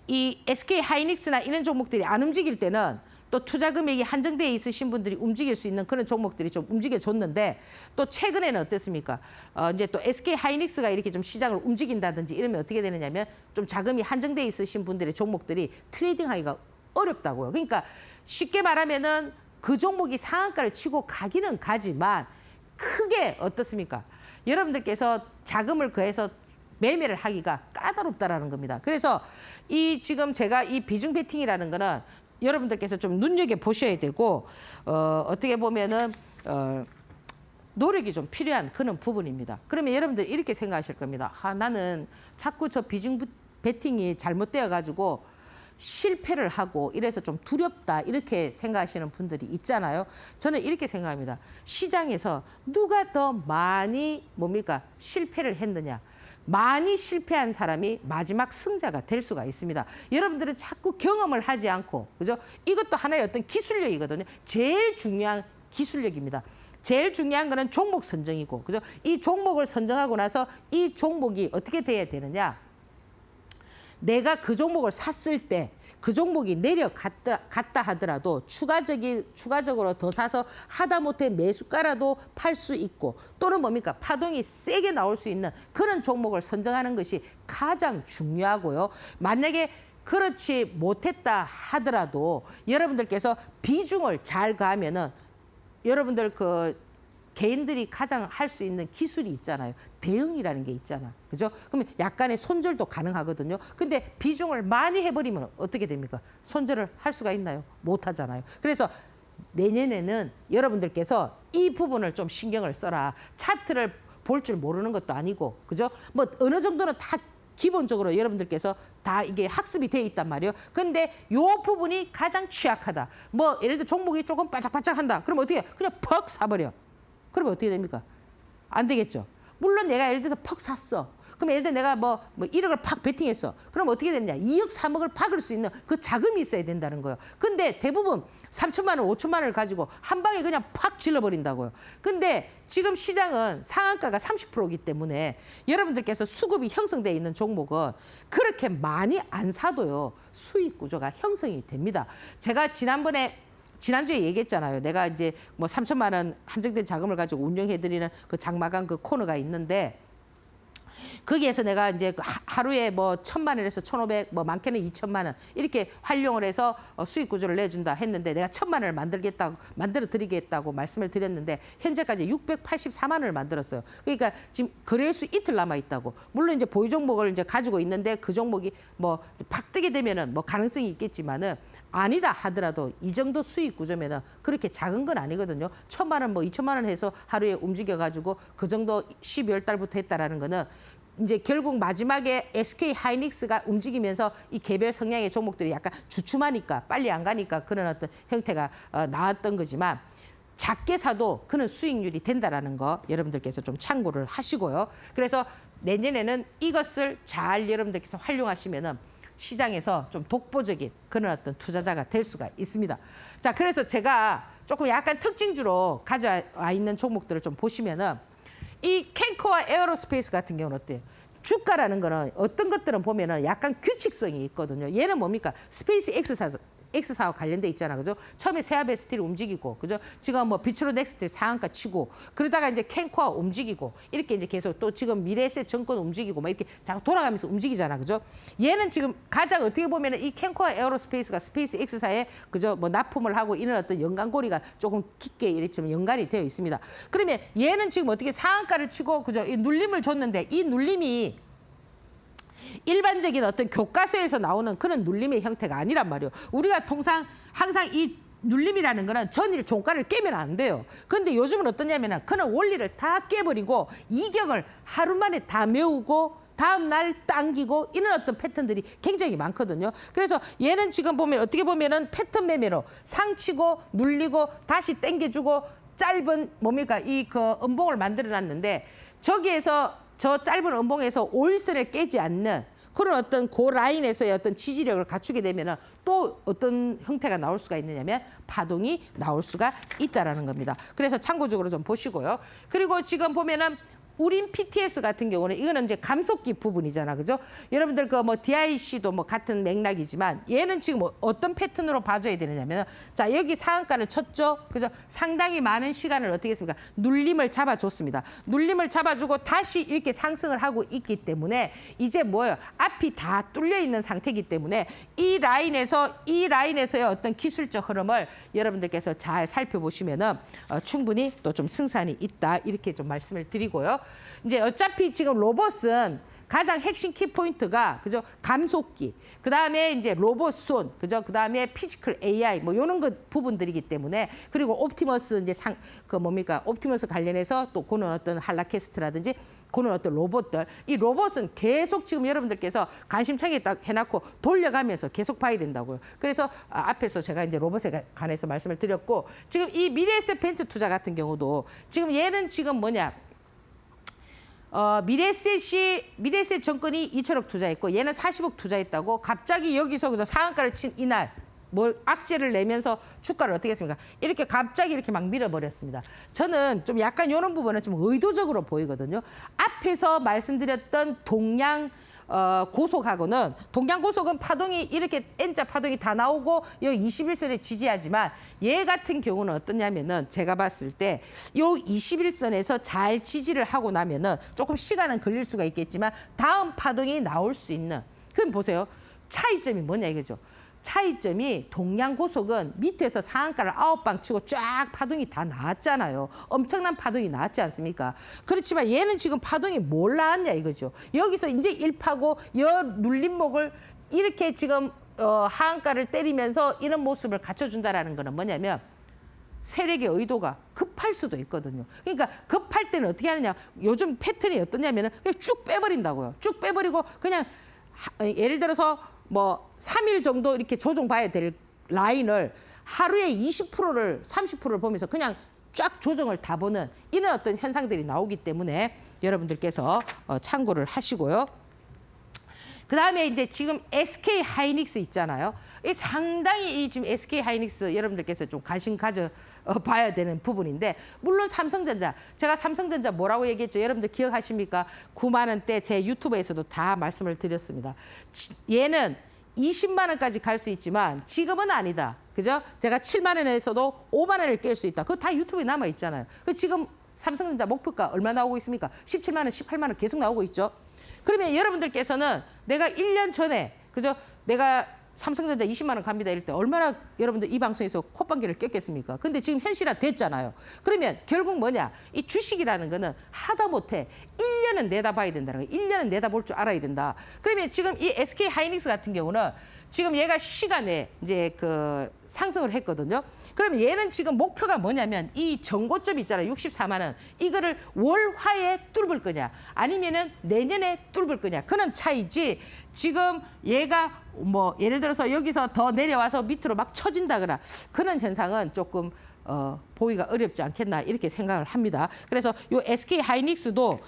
S1: 이 SK 하이닉스나 이런 종목들이 안 움직일 때는 또 투자 금액이 한정되어 있으신 분들이 움직일 수 있는 그런 종목들이 좀 움직여줬는데 또 최근에는 어땠습니까? 이제 또 SK 하이닉스가 이렇게 좀 시장을 움직인다든지 이러면 어떻게 되느냐면 좀 자금이 한정되어 있으신 분들의 종목들이 트레이딩하기가 어렵다고요. 그러니까 쉽게 말하면은 그 종목이 상한가를 치고 가기는 가지만 크게 어떻습니까? 여러분들께서 자금을 거해서 매매를 하기가 까다롭다라는 겁니다. 그래서 이 지금 제가 이 비중 베팅이라는 거는 여러분들께서 좀 눈여겨 보셔야 되고 어떻게 보면은 노력이 좀 필요한 그런 부분입니다. 그러면 여러분들 이렇게 생각하실 겁니다. 나는 자꾸 저 비중 베팅이 잘못되어 가지고 실패를 하고 이래서 좀 두렵다 이렇게 생각하시는 분들이 있잖아요. 저는 이렇게 생각합니다. 시장에서 누가 더 많이 실패를 했느냐. 많이 실패한 사람이 마지막 승자가 될 수가 있습니다. 여러분들은 자꾸 경험을 하지 않고, 그죠? 이것도 하나의 어떤 기술력이거든요. 제일 중요한 기술력입니다. 제일 중요한 거는 종목 선정이고, 그죠? 이 종목을 선정하고 나서 이 종목이 어떻게 돼야 되느냐? 내가 그 종목을 샀을 때 그 종목이 내려갔다 하더라도 추가적으로 더 사서 하다못해 매수가라도 팔 수 있고 또는 뭡니까? 파동이 세게 나올 수 있는 그런 종목을 선정하는 것이 가장 중요하고요. 만약에 그렇지 못했다 하더라도 여러분들께서 비중을 잘 가하면은 여러분들 그 개인들이 가장 할 수 있는 기술이 있잖아요. 대응이라는 게 있잖아. 그죠? 그러면 약간의 손절도 가능하거든요. 근데 비중을 많이 해버리면 어떻게 됩니까? 손절을 할 수가 있나요? 못 하잖아요. 그래서 내년에는 여러분들께서 이 부분을 좀 신경을 써라. 차트를 볼 줄 모르는 것도 아니고, 그죠? 뭐 어느 정도는 다 기본적으로 여러분들께서 다 이게 학습이 돼 있단 말이에요. 근데 요 부분이 가장 취약하다. 뭐 예를 들어 종목이 조금 바짝바짝한다. 그럼 어떻게 해? 그냥 퍽 사버려. 그러면 어떻게 됩니까? 안 되겠죠. 물론 내가 예를 들어서 퍽 샀어. 그럼 예를 들어 내가 뭐 1억을 팍 베팅했어. 그럼 어떻게 되느냐? 2억, 3억을 박을 수 있는 그 자금이 있어야 된다는 거예요. 근데 대부분 3천만 원, 5천만 원을 가지고 한 방에 그냥 팍 질러버린다고요. 근데 지금 시장은 상한가가 30%이기 때문에 여러분들께서 수급이 형성되어 있는 종목은 그렇게 많이 안 사도요. 수익 구조가 형성이 됩니다. 제가 지난주에 얘기했잖아요. 내가 이제 뭐 3천만 원 한정된 자금을 가지고 운영해드리는 그 장마감 그 코너가 있는데 거기에서 내가 이제 하루에 뭐 1,000만 원에서 1,500, 뭐 많게는 2천만 원 이렇게 활용을 해서 수익 구조를 내준다 했는데 내가 1,000만 원을 만들어 드리겠다고 말씀을 드렸는데 현재까지 684만 원을 만들었어요. 그러니까 지금 거래일 수 이틀 남아 있다고. 물론 이제 보유 종목을 이제 가지고 있는데 그 종목이 뭐 팍 뜨게 되면은 뭐 가능성이 있겠지만은 아니다 하더라도 이 정도 수익 구조면은 그렇게 작은 건 아니거든요. 1,000만 원, 뭐 2천만 원 해서 하루에 움직여 가지고 그 정도 12월 달부터 했다라는 거는 이제 결국 마지막에 SK 하이닉스가 움직이면서 이 개별 성향의 종목들이 약간 주춤하니까 빨리 안 가니까 그런 어떤 형태가 나왔던 거지만 작게 사도 그는 수익률이 된다라는 거 여러분들께서 좀 참고를 하시고요. 그래서 내년에는 이것을 잘 여러분들께서 활용하시면은 시장에서 좀 독보적인 그런 어떤 투자자가 될 수가 있습니다. 자, 그래서 제가 조금 약간 특징주로 가져와 있는 종목들을 좀 보시면은 이 캔코와 에어로스페이스 같은 경우는 어때요? 주가라는 거는 어떤 것들은 보면은 약간 규칙성이 있거든요. 얘는 뭡니까? 스페이스 X사와 관련돼 있잖아, 그죠? 처음에 세아베 스틸이 움직이고, 그죠? 지금 뭐 비츠로 넥스트 상한가 치고, 그러다가 이제 캔코아 움직이고, 이렇게 이제 계속 또 지금 미래에셋 증권 움직이고, 막 이렇게 자꾸 돌아가면서 움직이잖아, 그죠? 얘는 지금 가장 어떻게 보면은 이 캔코아 에어로스페이스가 스페이스 X사에 그죠? 뭐 납품을 하고 이런 어떤 연관고리가 조금 깊게 이렇게 좀 연관이 되어 있습니다. 그러면 얘는 지금 어떻게 상한가를 치고, 그죠? 이 눌림을 줬는데 이 눌림이 일반적인 어떤 교과서에서 나오는 그런 눌림의 형태가 아니란 말이에요. 우리가 통상 항상 이 눌림이라는 거는 전일 종가를 깨면 안 돼요. 근데 요즘은 어떠냐면은 그런 원리를 다 깨버리고 이격을 하루 만에 다 메우고 다음 날 당기고 이런 어떤 패턴들이 굉장히 많거든요. 그래서 얘는 지금 보면 어떻게 보면은 패턴 매매로 상치고 눌리고 다시 당겨주고 짧은 뭡니까 이 그 음봉을 만들어 놨는데 저기에서 저 짧은 음봉에서 5일선을 깨지 않는 그런 어떤 그 라인에서의 어떤 지지력을 갖추게 되면 또 어떤 형태가 나올 수가 있느냐면 파동이 나올 수가 있다라는 겁니다. 그래서 참고적으로 좀 보시고요. 그리고 지금 보면은 우린 PTS 같은 경우는 이거는 이제 감속기 부분이잖아, 그죠? 여러분들 그 뭐 DIC도 뭐 같은 맥락이지만 얘는 지금 뭐 어떤 패턴으로 봐줘야 되느냐면 자 여기 상한가를 쳤죠, 그죠? 상당히 많은 시간을 어떻게 했습니까? 눌림을 잡아줬습니다. 눌림을 잡아주고 다시 이렇게 상승을 하고 있기 때문에 이제 뭐예요? 앞이 다 뚫려 있는 상태이기 때문에 이 라인에서의 어떤 기술적 흐름을 여러분들께서 잘 살펴보시면은 충분히 또 좀 승산이 있다 이렇게 좀 말씀을 드리고요. 이제 어차피 지금 로봇은 가장 핵심 키포인트가 그죠 감속기, 그 다음에 이제 로봇손, 그죠 그 다음에 피지컬 AI 뭐 이런 것 부분들이기 때문에 그리고 옵티머스 이제 옵티머스 관련해서 또 그런 어떤 할라캐스트라든지 그런 어떤 로봇들 이 로봇은 계속 지금 여러분들께서 관심차게 딱 해놨고 돌려가면서 계속 봐야 된다고요. 그래서 앞에서 제가 이제 로봇에 관해서 말씀을 드렸고 지금 이 미래에셋 벤처 투자 같은 경우도 지금 얘는 지금 뭐냐? 미래에셋 정권이 2천억 투자했고 얘는 40억 투자했다고 갑자기 여기서 그저 상한가를 친 이날 뭐 악재를 내면서 주가를 어떻게 했습니까? 이렇게 갑자기 이렇게 막 밀어버렸습니다. 저는 좀 약간 이런 부분은 좀 의도적으로 보이거든요. 앞에서 말씀드렸던 동양 고속하고는 동양 고속은 파동이 이렇게 N자 파동이 다 나오고 이 21선에 지지하지만 얘 같은 경우는 어떠냐면은 제가 봤을 때 이 21선에서 잘 지지를 하고 나면은 조금 시간은 걸릴 수가 있겠지만 다음 파동이 나올 수 있는 그럼 보세요. 차이점이 뭐냐 이거죠. 차이점이 동양 고속은 밑에서 상한가를 9방 치고 쫙 파동이 다 나왔잖아요. 엄청난 파동이 나왔지 않습니까? 그렇지만 얘는 지금 파동이 뭘 나왔냐 이거죠. 여기서 이제 1파고 여 눌림목을 이렇게 지금 하한가를 때리면서 이런 모습을 갖춰준다라는 거는 뭐냐면 세력의 의도가 급할 수도 있거든요. 그러니까 급할 때는 어떻게 하느냐. 요즘 패턴이 어떠냐면은 그냥 쭉 빼버린다고요. 쭉 빼버리고 그냥 예를 들어서 뭐 3일 정도 이렇게 조정봐야 될 라인을 하루에 20%를 30%를 보면서 그냥 쫙 조정을 다 보는 이런 어떤 현상들이 나오기 때문에 여러분들께서 참고를 하시고요. 그다음에 이제 지금 SK 하이닉스 있잖아요. 이 상당히 이 지금 SK 하이닉스 여러분들께서 좀 관심 가져 봐야 되는 부분인데 물론 삼성전자 제가 삼성전자 뭐라고 얘기했죠? 여러분들 기억하십니까? 9만 원대 제 유튜브에서도 다 말씀을 드렸습니다. 얘는 20만 원까지 갈 수 있지만 지금은 아니다. 그죠? 제가 7만 원에서도 5만 원을 깰 수 있다. 그거 다 유튜브에 남아 있잖아요. 지금 삼성전자 목표가 얼마 나오고 있습니까? 17만 원, 18만 원 계속 나오고 있죠. 그러면 여러분들께서는 내가 1년 전에 그죠? 내가 삼성전자 20만 원 갑니다 이럴 때 얼마나 여러분들 이 방송에서 콧방귀를 꼈겠습니까? 근데 지금 현실화 됐잖아요. 그러면 결국 뭐냐? 이 주식이라는 거는 하다못해 1년은 내다봐야 된다는 거예요. 1년은 내다볼 줄 알아야 된다. 그러면 지금 이 SK 하이닉스 같은 경우는 지금 얘가 시간에 이제 그 상승을 했거든요. 그러면 얘는 지금 목표가 뭐냐면 이 전고점 있잖아요. 64만 원. 이거를 월화에 뚫을 거냐 아니면은 내년에 뚫을 거냐. 그런 차이지 지금 얘가 뭐 예를 들어서 여기서 더 내려와서 밑으로 막 쳐진다거나 그런 현상은 조금 보기가 어렵지 않겠나 이렇게 생각을 합니다. 그래서 요 SK 하이닉스도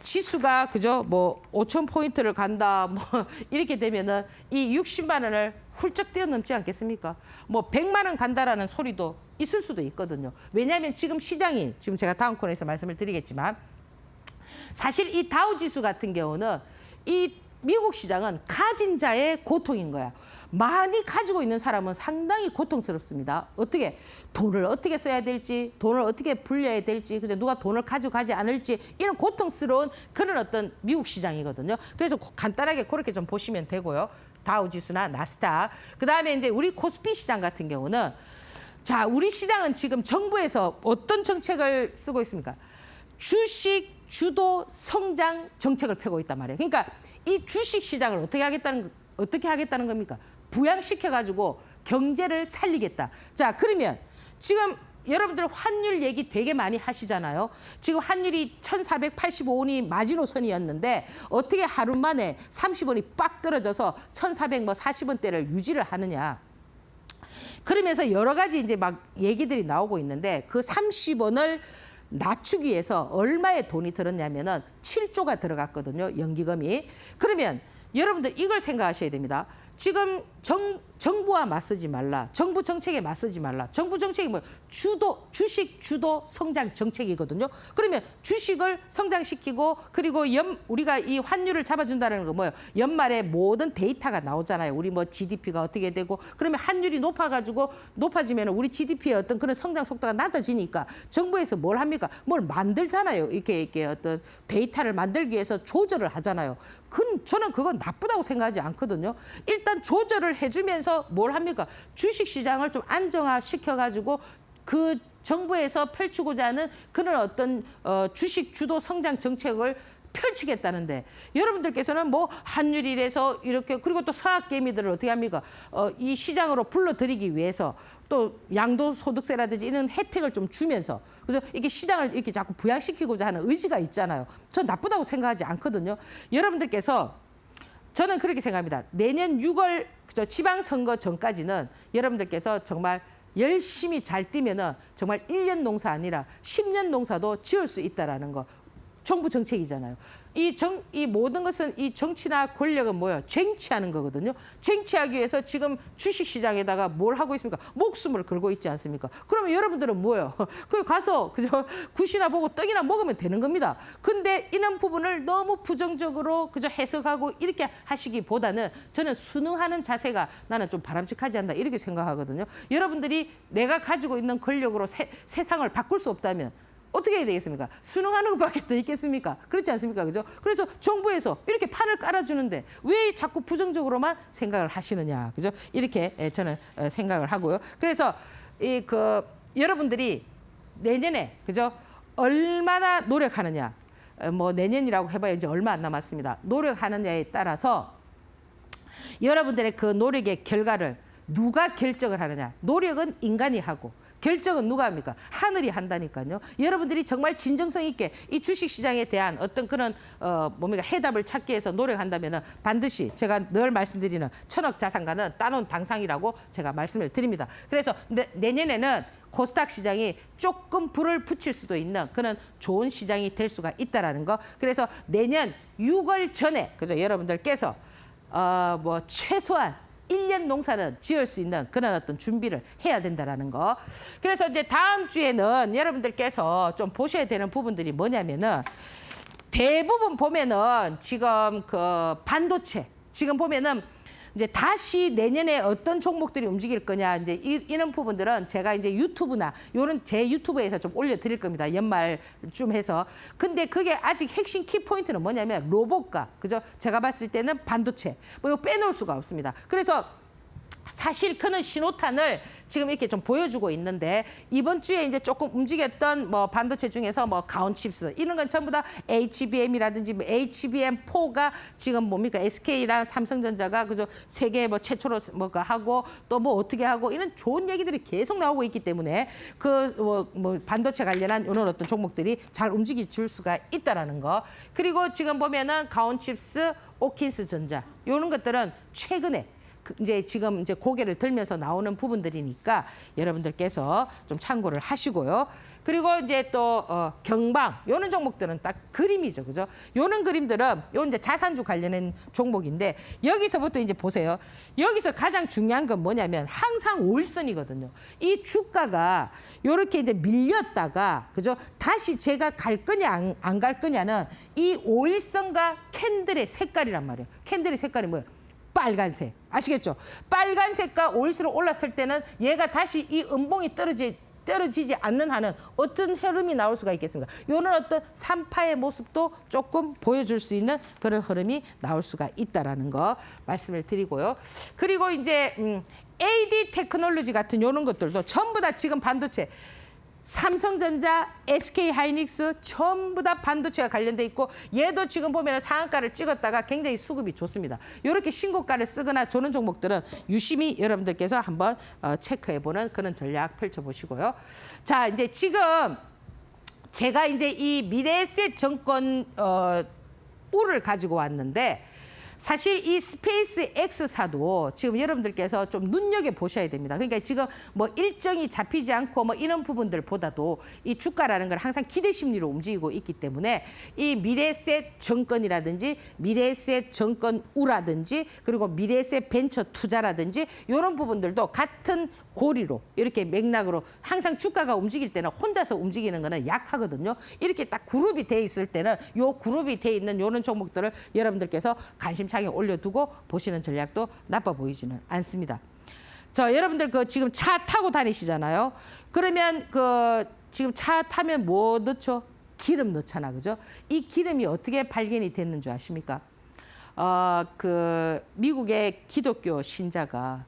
S1: 지수가 그죠 뭐 5,000포인트를 간다 뭐 이렇게 되면은 이 60만 원을 훌쩍 뛰어넘지 않겠습니까? 뭐 100만 원 간다라는 소리도 있을 수도 있거든요. 왜냐하면 지금 시장이 지금 제가 다음 코너에서 말씀을 드리겠지만 사실 이 다우 지수 같은 경우는 이 미국 시장은 가진 자의 고통인 거야. 많이 가지고 있는 사람은 상당히 고통스럽습니다. 어떻게 돈을 어떻게 써야 될지, 돈을 어떻게 불려야 될지, 그죠? 누가 돈을 가지고 가지 않을지 이런 고통스러운 그런 어떤 미국 시장이거든요. 그래서 간단하게 그렇게 좀 보시면 되고요. 다우지수나 나스닥. 그다음에 이제 우리 코스피 시장 같은 경우는 자, 우리 시장은 지금 정부에서 어떤 정책을 쓰고 있습니까? 주식 주도 성장 정책을 펴고 있단 말이에요. 그러니까 이 주식 시장을 어떻게 하겠다는 겁니까? 부양시켜가지고 경제를 살리겠다. 자, 그러면 지금 여러분들 환율 얘기 되게 많이 하시잖아요. 지금 환율이 1,485원이 마지노선이었는데 어떻게 하루 만에 30원이 빡 떨어져서 1,440원대를 유지를 하느냐. 그러면서 여러 가지 이제 막 얘기들이 나오고 있는데 그 30원을 낮추기 위해서 얼마의 돈이 들었냐면은 7조가 들어갔거든요. 연기금이. 그러면 여러분들 이걸 생각하셔야 됩니다. 지금 정부와 맞서지 말라. 정부 정책에 맞서지 말라. 정부 정책이 뭐 주식 주도 성장 정책이거든요. 그러면 주식을 성장시키고 그리고 우리가 이 환율을 잡아준다는 거 뭐예요? 연말에 모든 데이터가 나오잖아요. 우리 뭐 GDP가 어떻게 되고 그러면 환율이 높아지면 우리 GDP의 어떤 그런 성장 속도가 낮아지니까 정부에서 뭘 합니까? 뭘 만들잖아요. 이렇게 어떤 데이터를 만들기 위해서 조절을 하잖아요. 저는 그건 나쁘다고 생각하지 않거든요. 일단 조절을 해주면서 뭘 합니까? 주식 시장을 좀 안정화시켜가지고 그 정부에서 펼치고자 하는 그런 어떤 주식 주도 성장 정책을 펼치겠다는데 여러분들께서는 뭐 환율이라서 이렇게 그리고 또 서학개미들을 어떻게 합니까? 이 시장으로 불러들이기 위해서 또 양도소득세라든지 이런 혜택을 좀 주면서 그래서 이게 시장을 이렇게 자꾸 부양시키고자 하는 의지가 있잖아요. 전 나쁘다고 생각하지 않거든요. 여러분들께서 저는 그렇게 생각합니다. 내년 6월 지방선거 전까지는 여러분들께서 정말 열심히 잘 뛰면은 정말 1년 농사 아니라 10년 농사도 지을 수 있다라는 거. 정부 정책이잖아요. 이 모든 것은 이 정치나 권력은 뭐예요? 쟁취하는 거거든요. 쟁취하기 위해서 지금 주식시장에다가 뭘 하고 있습니까? 목숨을 걸고 있지 않습니까? 그러면 여러분들은 뭐예요? 그 가서 그저 굿이나 보고 떡이나 먹으면 되는 겁니다. 근데 이런 부분을 너무 부정적으로 그저 해석하고 이렇게 하시기보다는 저는 순응하는 자세가 나는 좀 바람직하지 않나 이렇게 생각하거든요. 여러분들이 내가 가지고 있는 권력으로 세상을 바꿀 수 없다면 어떻게 해야 되겠습니까? 순응하는 것밖에 더 있겠습니까? 그렇지 않습니까? 그죠? 그래서 정부에서 이렇게 판을 깔아주는데 왜 자꾸 부정적으로만 생각을 하시느냐? 그죠? 이렇게 저는 생각을 하고요. 그래서 여러분들이 내년에 그죠? 얼마나 노력하느냐? 뭐 내년이라고 해봐야 이제 얼마 안 남았습니다. 노력하느냐에 따라서 여러분들의 그 노력의 결과를 누가 결정을 하느냐? 노력은 인간이 하고 결정은 누가 합니까? 하늘이 한다니까요. 여러분들이 정말 진정성 있게 이 주식시장에 대한 어떤 그런 해답을 찾기 위해서 노력한다면 반드시 제가 늘 말씀드리는 천억 자산가는 따놓은 당상이라고 제가 말씀을 드립니다. 그래서 내년에는 코스닥 시장이 조금 불을 붙일 수도 있는 그런 좋은 시장이 될 수가 있다라는 거. 그래서 내년 6월 전에 그죠? 여러분들께서 최소한 1년 농사는 지을 수 있는 그런 어떤 준비를 해야 된다라는 거. 그래서 이제 다음 주에는 여러분들께서 좀 보셔야 되는 부분들이 뭐냐면은 대부분 보면은 지금 그 반도체 지금 보면은 이제 다시 내년에 어떤 종목들이 움직일 거냐 이제 이런 부분들은 제가 이제 유튜브나 요런 제 유튜브에서 좀 올려드릴 겁니다. 연말쯤 해서. 근데 그게 아직 핵심 키포인트는 뭐냐면 로봇과 그죠? 제가 봤을 때는 반도체 뭐 이거 빼놓을 수가 없습니다. 그래서 사실 그는 신호탄을 지금 이렇게 좀 보여주고 있는데 이번 주에 이제 조금 움직였던 뭐 반도체 중에서 뭐 가온칩스 이런 건 전부 다 HBM이라든지 뭐 HBM4가 지금 뭡니까 SK랑 삼성전자가 그저 세계 뭐 최초로 뭐가 하고 또 뭐 어떻게 하고 이런 좋은 얘기들이 계속 나오고 있기 때문에 그 뭐 반도체 관련한 이런 어떤 종목들이 잘 움직여 줄 수가 있다라는 거. 그리고 지금 보면은 가온칩스, 오킨스전자 이런 것들은 최근에 이제 지금 이제 고개를 들면서 나오는 부분들이니까 여러분들께서 좀 참고를 하시고요. 그리고 이제 또 경방 요런 종목들은 딱 그림이죠, 그죠? 요런 그림들은 요 이제 자산주 관련된 종목인데 여기서부터 이제 보세요. 여기서 가장 중요한 건 뭐냐면 항상 5일선이거든요. 이 주가가 요렇게 이제 밀렸다가 그죠? 다시 제가 갈 거냐 안 갈 거냐는 이 5일선과 캔들의 색깔이란 말이에요. 캔들의 색깔이 뭐예요? 빨간색. 아시겠죠? 빨간색과 5일선으로 올랐을 때는 얘가 다시 이 음봉이 떨어지지 않는 한은 어떤 흐름이 나올 수가 있겠습니까? 이런 어떤 산파의 모습도 조금 보여줄 수 있는 그런 흐름이 나올 수가 있다라는 거 말씀을 드리고요. 그리고 이제 AD 테크놀로지 같은 이런 것들도 전부 다 지금 반도체 삼성전자, SK하이닉스 전부 다 반도체가 관련돼 있고 얘도 지금 보면 상한가를 찍었다가 굉장히 수급이 좋습니다. 이렇게 신고가를 쓰거나 조는 종목들은 유심히 여러분들께서 한번 체크해보는 그런 전략 펼쳐보시고요. 자, 이제 지금 제가 이제 이 미래에셋 정권 우를 가지고 왔는데 사실 이 스페이스 X사도 지금 여러분들께서 좀 눈여겨보셔야 됩니다. 그러니까 지금 뭐 일정이 잡히지 않고 뭐 이런 부분들보다도 이 주가라는 걸 항상 기대 심리로 움직이고 있기 때문에 이 미래에셋 정권이라든지 미래에셋 정권우라든지 그리고 미래에셋 벤처 투자라든지 이런 부분들도 같은 고리로 이렇게 맥락으로 항상 주가가 움직일 때는 혼자서 움직이는 거는 약하거든요. 이렇게 딱 그룹이 돼 있을 때는 요 그룹이 돼 있는 이런 종목들을 여러분들께서 관심창에 올려두고 보시는 전략도 나빠 보이지는 않습니다. 여러분들 지금 차 타고 다니시잖아요. 그러면 지금 차 타면 뭐 넣죠? 기름 넣잖아, 그죠? 이 기름이 어떻게 발견이 됐는 줄 아십니까? 미국의 기독교 신자가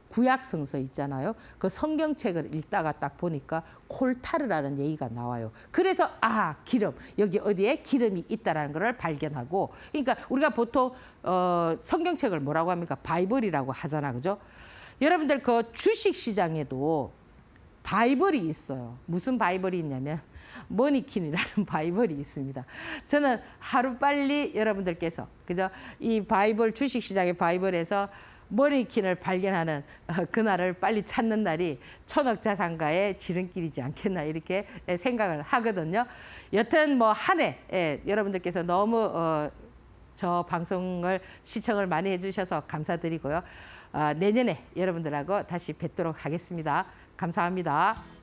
S1: 구약 성서 있잖아요. 그 성경책을 읽다가 딱 보니까 콜타르라는 얘기가 나와요. 그래서 기름 여기 어디에 기름이 있다라는 것을 발견하고 그러니까 우리가 보통 성경책을 뭐라고 합니까? 바이블이라고 하잖아, 그죠? 여러분들 주식 시장에도 바이블이 있어요. 무슨 바이블이 있냐면 머니킨이라는 바이블이 있습니다. 저는 하루빨리 여러분들께서 그죠? 이 바이블 주식 시장의 바이블에서 머니킨을 발견하는 그날을 빨리 찾는 날이 천억자산가의 지름길이지 않겠나 이렇게 생각을 하거든요. 여튼 뭐 한 해 여러분들께서 너무 저 방송을 시청을 많이 해주셔서 감사드리고요. 내년에 여러분들하고 다시 뵙도록 하겠습니다. 감사합니다.